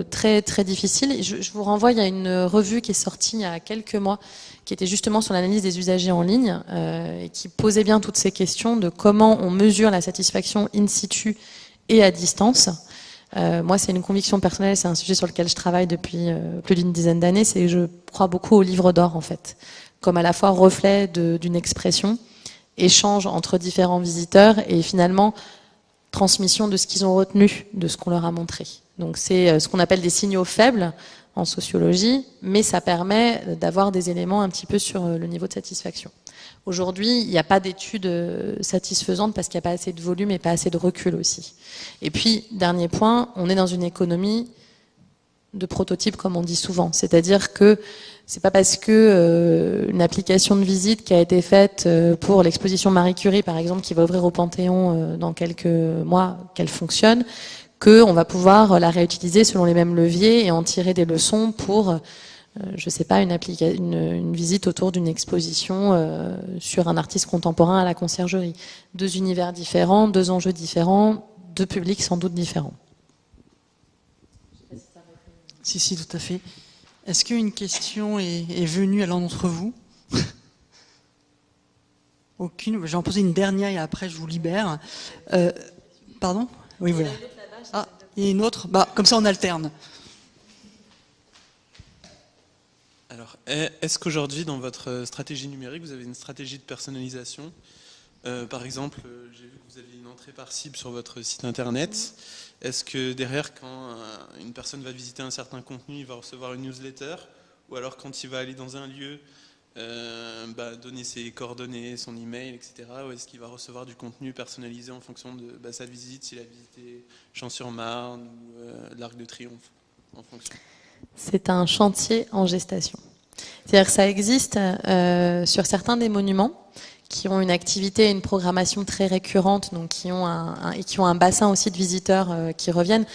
très, très difficile. Je vous renvoie, il y a une revue qui est sortie il y a quelques mois, qui était justement sur l'analyse des usagers en ligne, et qui posait bien toutes ces questions de comment on mesure la satisfaction in situ et à distance. Moi, c'est une conviction personnelle, c'est un sujet sur lequel je travaille depuis plus d'une dizaine d'années, c'est que je crois beaucoup au livre d'or, en fait, comme à la fois reflet d'une expression, échange entre différents visiteurs et finalement transmission de ce qu'ils ont retenu, de ce qu'on leur a montré. Donc c'est ce qu'on appelle des signaux faibles en sociologie, mais ça permet d'avoir des éléments un petit peu sur le niveau de satisfaction. Aujourd'hui, il n'y a pas d'études satisfaisantes parce qu'il n'y a pas assez de volume et pas assez de recul aussi. Et puis, dernier point, on est dans une économie de prototype, comme on dit souvent. C'est-à-dire que c'est pas parce que une application de visite qui a été faite pour l'exposition Marie Curie, par exemple, qui va ouvrir au Panthéon dans quelques mois, qu'elle fonctionne, qu'on va pouvoir la réutiliser selon les mêmes leviers et en tirer des leçons pour, je sais pas, une visite autour d'une exposition sur un artiste contemporain à la Conciergerie. Deux univers différents, deux enjeux différents, deux publics sans doute différents.
Si, tout à fait. Est-ce qu'une question est venue à l'un d'entre vous? Aucune. Je vais en poser une dernière et après je vous libère. Pardon? Oui, voilà. Ah, il y a une autre. Comme ça, on alterne.
Alors, est-ce qu'aujourd'hui, dans votre stratégie numérique, vous avez une stratégie de personnalisation? Par exemple, j'ai vu que vous aviez une entrée par cible sur votre site internet. Est-ce que derrière, quand une personne va visiter un certain contenu, il va recevoir une newsletter? Ou alors quand il va aller dans un lieu, donner ses coordonnées, son email, etc. Ou est-ce qu'il va recevoir du contenu personnalisé en fonction de sa visite, s'il a visité Champs-sur-Marne ou l'Arc de Triomphe en fonction?
C'est un chantier en gestation. C'est-à-dire que ça existe sur certains des monuments qui ont une activité et une programmation très récurrente, donc qui ont un bassin aussi de visiteurs qui reviennent.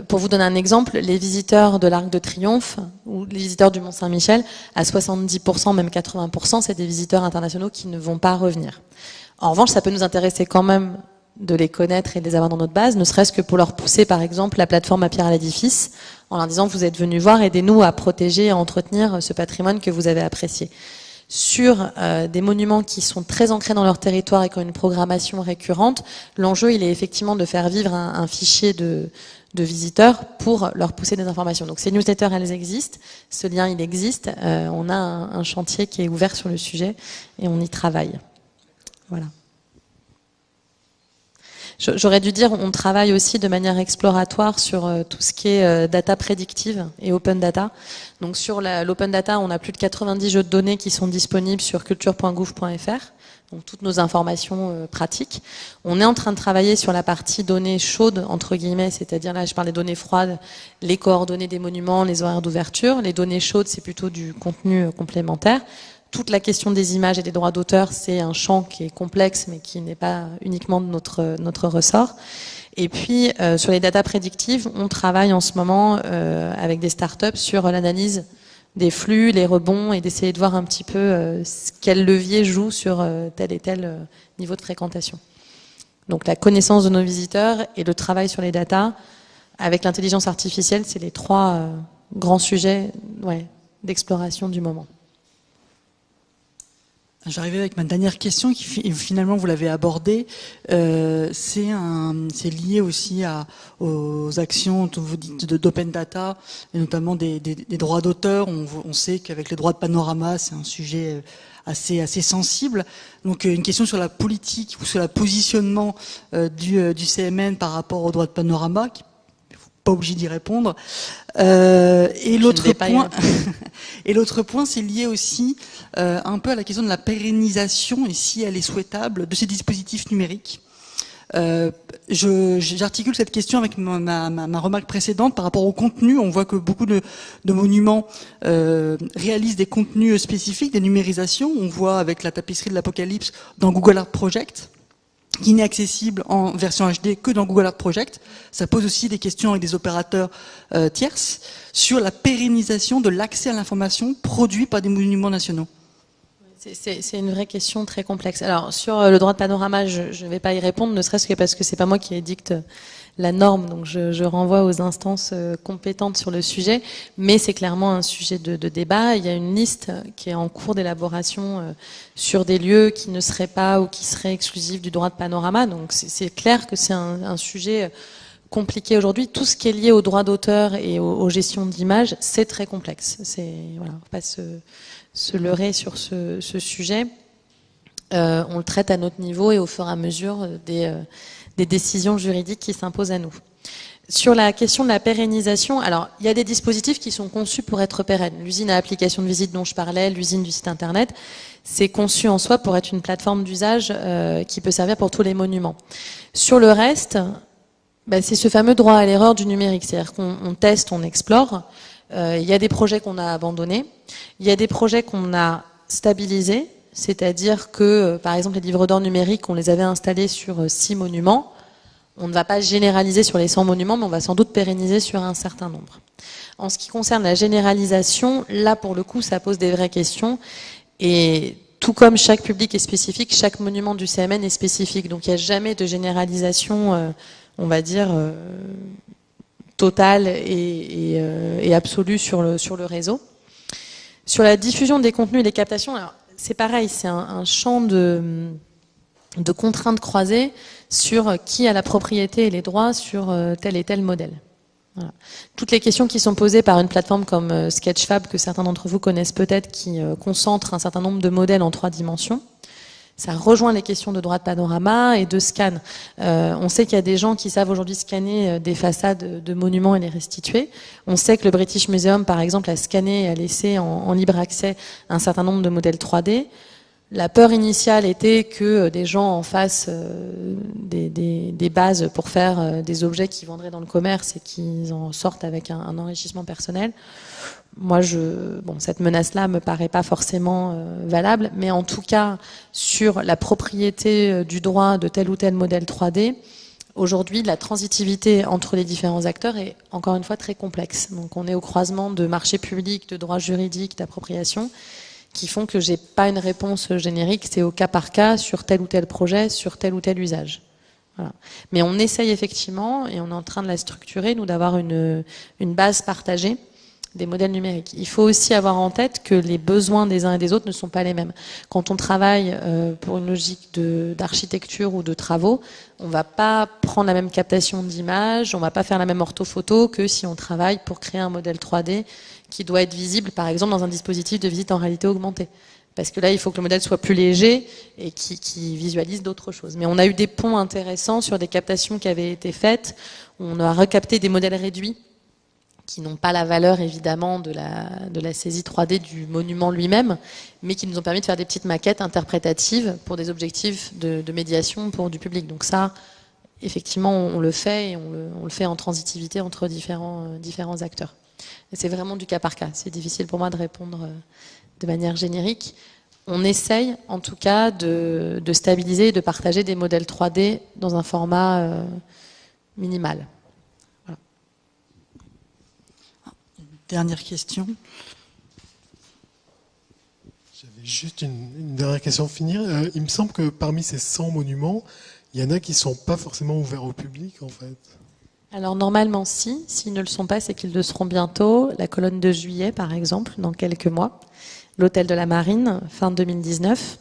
Pour vous donner un exemple, les visiteurs de l'Arc de Triomphe ou les visiteurs du Mont-Saint-Michel, à 70%, même 80%, c'est des visiteurs internationaux qui ne vont pas revenir. En revanche, ça peut nous intéresser quand même de les connaître et de les avoir dans notre base, ne serait-ce que pour leur pousser, par exemple, la plateforme à pierre à l'édifice, en leur disant, vous êtes venus voir, aidez-nous à protéger et à entretenir ce patrimoine que vous avez apprécié. Sur des monuments qui sont très ancrés dans leur territoire et qui ont une programmation récurrente, l'enjeu, il est effectivement de faire vivre un fichier de visiteurs pour leur pousser des informations. Donc ces newsletters, elles existent, ce lien, il existe, on a un chantier qui est ouvert sur le sujet et on y travaille. Voilà. J'aurais dû dire, on travaille aussi de manière exploratoire sur tout ce qui est data prédictive et open data. Donc sur l'open data, on a plus de 90 jeux de données qui sont disponibles sur culture.gouv.fr, donc toutes nos informations pratiques. On est en train de travailler sur la partie données chaudes, entre guillemets, c'est-à-dire là je parle des données froides, les coordonnées des monuments, les horaires d'ouverture. Les données chaudes, c'est plutôt du contenu complémentaire. Toute la question des images et des droits d'auteur, c'est un champ qui est complexe, mais qui n'est pas uniquement de notre ressort. Et puis, sur les datas prédictives, on travaille en ce moment avec des startups sur l'analyse des flux, les rebonds, et d'essayer de voir un petit peu quel levier joue sur tel et tel niveau de fréquentation. Donc, la connaissance de nos visiteurs et le travail sur les datas, avec l'intelligence artificielle, c'est les trois grands sujets d'exploration du moment.
J'arrivais avec ma dernière question qui finalement vous l'avez abordée. C'est lié aussi aux actions, vous dites, d'open data et notamment des droits d'auteur. On sait qu'avec les droits de Panorama, c'est un sujet assez sensible. Donc une question sur la politique ou sur le positionnement du CMN par rapport aux droits de Panorama, qui pas obligé d'y répondre. Et l'autre point, c'est lié aussi un peu à la question de la pérennisation et si elle est souhaitable de ces dispositifs numériques. J'articule cette question avec ma remarque précédente par rapport au contenu. On voit que beaucoup de monuments réalisent des contenus spécifiques, des numérisations. On voit avec la tapisserie de l'Apocalypse dans Google Art Project. qui n'est accessible en version HD que dans Google Art Project. Ça pose aussi des questions avec des opérateurs tierces sur la pérennisation de l'accès à l'information produit par des monuments nationaux.
C'est une vraie question très complexe. Alors sur le droit de panorama, je ne vais pas y répondre, ne serait-ce que parce que c'est pas moi qui édicte la norme, donc je renvoie aux instances compétentes sur le sujet, mais c'est clairement un sujet de débat. Il y a une liste qui est en cours d'élaboration sur des lieux qui ne seraient pas ou qui seraient exclusifs du droit de panorama, donc c'est clair que c'est un sujet compliqué aujourd'hui. Tout ce qui est lié au droit d'auteur et aux gestions d'images, c'est très complexe. Voilà, faut pas se leurrer sur ce sujet. On le traite à notre niveau et au fur et à mesure des décisions juridiques qui s'imposent à nous. Sur la question de la pérennisation, alors il y a des dispositifs qui sont conçus pour être pérennes. L'usine à application de visite dont je parlais, l'usine du site internet, c'est conçu en soi pour être une plateforme d'usage qui peut servir pour tous les monuments. Sur le reste, c'est ce fameux droit à l'erreur du numérique, c'est-à-dire qu'on teste, on explore. Il y a des projets qu'on a abandonnés, il y a des projets qu'on a stabilisés, c'est-à-dire que, par exemple, les livres d'or numériques, on les avait installés sur 6 monuments. On ne va pas généraliser sur les 100 monuments, mais on va sans doute pérenniser sur un certain nombre. En ce qui concerne la généralisation, là, pour le coup, ça pose des vraies questions. Et tout comme chaque public est spécifique, chaque monument du CMN est spécifique. Donc, il n'y a jamais de généralisation, on va dire, totale et absolue sur le réseau. Sur la diffusion des contenus et des captations, alors, c'est pareil, c'est un champ de contraintes croisées sur qui a la propriété et les droits sur tel et tel modèle. Voilà. Toutes les questions qui sont posées par une plateforme comme Sketchfab, que certains d'entre vous connaissent peut-être, qui concentre un certain nombre de modèles en 3 dimensions, ça rejoint les questions de droit de panorama et de scan. On sait qu'il y a des gens qui savent aujourd'hui scanner des façades de monuments et les restituer. On sait que le British Museum, par exemple, a scanné et a laissé en libre accès un certain nombre de modèles 3D. La peur initiale était que des gens en fassent des bases pour faire des objets qui vendraient dans le commerce et qu'ils en sortent avec un enrichissement personnel. Moi, cette menace-là me paraît pas forcément valable, mais en tout cas, sur la propriété du droit de tel ou tel modèle 3D, aujourd'hui, la transitivité entre les différents acteurs est encore une fois très complexe. Donc, on est au croisement de marchés publics, de droits juridiques, d'appropriation, qui font que j'ai pas une réponse générique, c'est au cas par cas sur tel ou tel projet, sur tel ou tel usage. Voilà. Mais on essaye effectivement, et on est en train de la structurer, nous, d'avoir une base partagée des modèles numériques. Il faut aussi avoir en tête que les besoins des uns et des autres ne sont pas les mêmes. Quand on travaille pour une logique d'architecture ou de travaux, on va pas prendre la même captation d'image, on va pas faire la même orthophoto que si on travaille pour créer un modèle 3D qui doit être visible, par exemple, dans un dispositif de visite en réalité augmentée. Parce que là, il faut que le modèle soit plus léger et qui visualise d'autres choses. Mais on a eu des ponts intéressants sur des captations qui avaient été faites. On a recapté des modèles réduits qui n'ont pas la valeur, évidemment, de la saisie 3D du monument lui-même, mais qui nous ont permis de faire des petites maquettes interprétatives pour des objectifs de médiation pour du public. Donc ça, effectivement, on le fait, et on le fait en transitivité entre différents acteurs. Et c'est vraiment du cas par cas. C'est difficile pour moi de répondre de manière générique. On essaye, en tout cas, de stabiliser et de partager des modèles 3D dans un format minimal. Voilà.
Dernière question.
J'avais juste une dernière question pour finir. Il me semble que parmi ces 100 monuments, il y en a qui ne sont pas forcément ouverts au public, en fait.
Alors normalement, s'ils ne le sont pas, c'est qu'ils le seront bientôt. La colonne de Juillet, par exemple, dans quelques mois. L'hôtel de la Marine, fin 2019.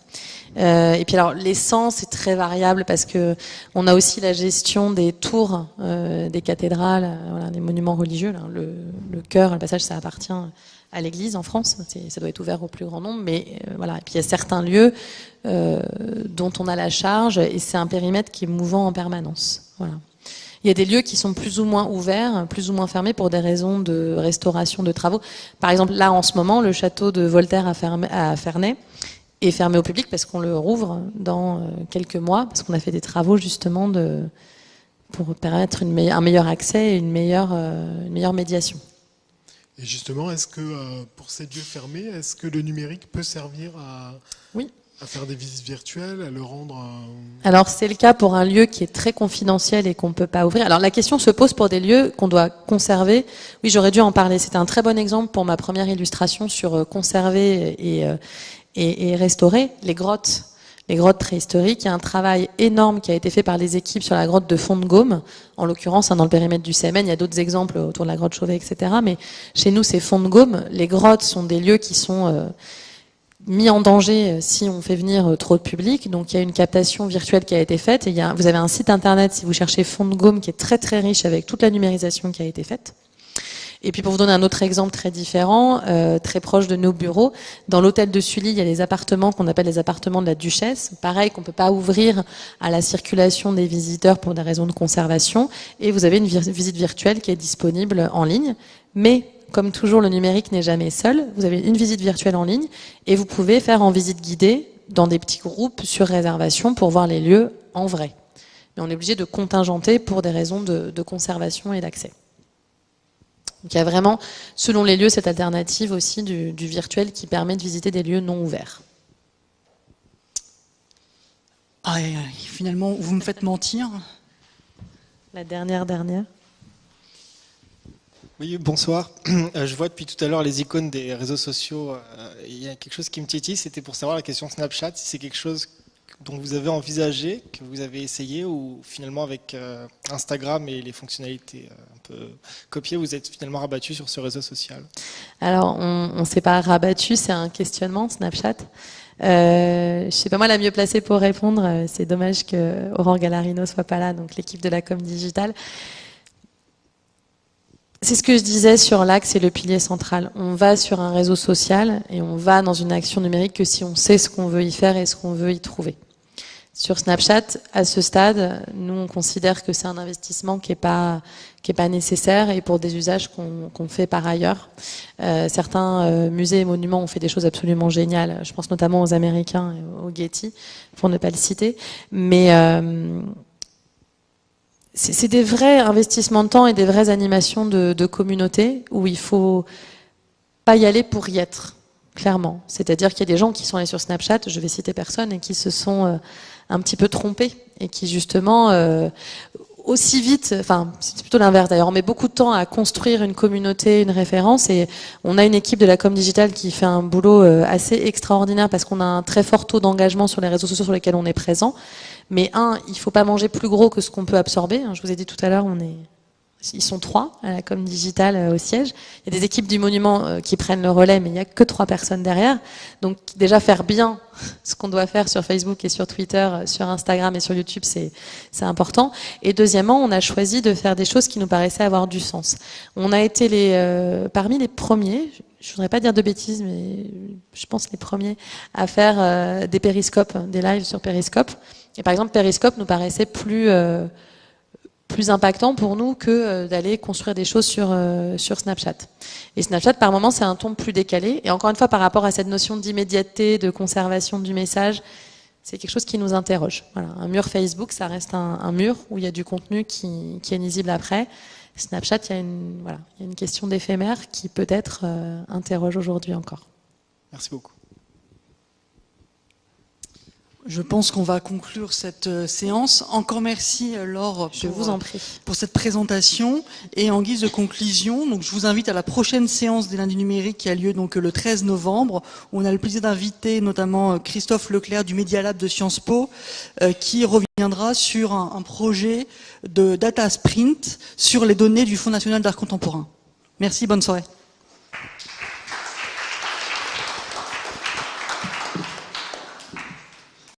Et puis alors, les 100, c'est très variable parce que on a aussi la gestion des tours des cathédrales, voilà, des monuments religieux. Là, le chœur, le passage, ça appartient à l'église en France. Ça doit être ouvert au plus grand nombre. Mais voilà. Et puis il y a certains lieux dont on a la charge et c'est un périmètre qui est mouvant en permanence. Voilà. Il y a des lieux qui sont plus ou moins ouverts, plus ou moins fermés pour des raisons de restauration, de travaux. Par exemple, là, en ce moment, le château de Voltaire à Ferney est fermé au public parce qu'on le rouvre dans quelques mois, parce qu'on a fait des travaux justement pour permettre un meilleur accès et une meilleure médiation.
Et justement, est-ce que pour ces lieux fermés, est-ce que le numérique peut servir à...
Oui.
à faire des visites virtuelles, à le rendre...
Alors c'est le cas pour un lieu qui est très confidentiel et qu'on ne peut pas ouvrir. Alors la question se pose pour des lieux qu'on doit conserver. Oui, j'aurais dû en parler. C'était un très bon exemple pour ma première illustration sur conserver et restaurer les grottes. Les grottes préhistoriques, il y a un travail énorme qui a été fait par les équipes sur la grotte de Font-de-Gaume, en l'occurrence dans le périmètre du CMN. Il y a d'autres exemples autour de la grotte Chauvet, etc. Mais chez nous, c'est Font-de-Gaume. Les grottes sont des lieux qui sont mis en danger si on fait venir trop de public. Donc il y a une captation virtuelle qui a été faite. Et vous avez un site internet, si vous cherchez Font-de-Gaume, qui est très très riche avec toute la numérisation qui a été faite. Et puis pour vous donner un autre exemple très différent, très proche de nos bureaux, dans l'hôtel de Sully, il y a les appartements qu'on appelle les appartements de la Duchesse. Pareil, qu'on peut pas ouvrir à la circulation des visiteurs pour des raisons de conservation. Et vous avez une visite virtuelle qui est disponible en ligne. Mais comme toujours, le numérique n'est jamais seul. Vous avez une visite virtuelle en ligne et vous pouvez faire en visite guidée dans des petits groupes sur réservation pour voir les lieux en vrai. Mais on est obligé de contingenter pour des raisons de conservation et d'accès. Donc il y a vraiment, selon les lieux, cette alternative aussi du virtuel qui permet de visiter des lieux non ouverts.
Ah, et finalement, vous me faites mentir.
La dernière.
Oui, bonsoir. Je vois depuis tout à l'heure les icônes des réseaux sociaux. Il y a quelque chose qui me titille, c'était pour savoir la question Snapchat, si c'est quelque chose dont vous avez envisagé, que vous avez essayé, ou finalement avec Instagram et les fonctionnalités un peu copiées, vous êtes finalement rabattu sur ce réseau social?
Alors, on ne s'est pas rabattu, c'est un questionnement, Snapchat. Je sais pas moi la mieux placée pour répondre. C'est dommage que Aurore Gallarino soit pas là, donc l'équipe de la com digitale. C'est ce que je disais sur l'axe et le pilier central. On va sur un réseau social et on va dans une action numérique que si on sait ce qu'on veut y faire et ce qu'on veut y trouver. Sur Snapchat, à ce stade, nous on considère que c'est un investissement qui est pas nécessaire et pour des usages qu'on fait par ailleurs. Certains musées et monuments ont fait des choses absolument géniales. Je pense notamment aux Américains et au Getty, pour ne pas le citer. Mais c'est des vrais investissements de temps et des vraies animations de communauté où il faut pas y aller pour y être, clairement. C'est-à-dire qu'il y a des gens qui sont allés sur Snapchat, je vais citer personne, et qui se sont un petit peu trompés et qui justement aussi vite, enfin c'est plutôt l'inverse d'ailleurs, on met beaucoup de temps à construire une communauté, une référence, et on a une équipe de la com digitale qui fait un boulot assez extraordinaire parce qu'on a un très fort taux d'engagement sur les réseaux sociaux sur lesquels on est présent. Mais il faut pas manger plus gros que ce qu'on peut absorber. Je vous ai dit tout à l'heure, ils sont 3 à la com digitale au siège. Il y a des équipes du monument qui prennent le relais, mais il n'y a que 3 personnes derrière. Donc déjà faire bien ce qu'on doit faire sur Facebook et sur Twitter, sur Instagram et sur YouTube, c'est important. Et deuxièmement, on a choisi de faire des choses qui nous paraissaient avoir du sens. On a été parmi les premiers, je voudrais pas dire de bêtises, mais je pense les premiers à faire des périscopes, des lives sur Périscope. Et par exemple, Périscope nous paraissait plus impactant pour nous que d'aller construire des choses sur Snapchat. Et Snapchat, par moment, c'est un ton plus décalé. Et encore une fois, par rapport à cette notion d'immédiateté, de conservation du message, c'est quelque chose qui nous interroge. Voilà. Un mur Facebook, ça reste un mur où il y a du contenu qui est lisible après. Snapchat, il y a une question d'éphémère qui peut-être interroge aujourd'hui encore.
Merci beaucoup.
Je pense qu'on va conclure cette séance. Encore merci Laure
Je vous en prie.
pour cette présentation. Et en guise de conclusion, donc je vous invite à la prochaine séance des lundis numériques qui a lieu donc le 13 novembre, où on a le plaisir d'inviter notamment Christophe Leclerc du Media Lab de Sciences Po, qui reviendra sur un projet de data sprint sur les données du Fonds national d'art contemporain. Merci, bonne soirée.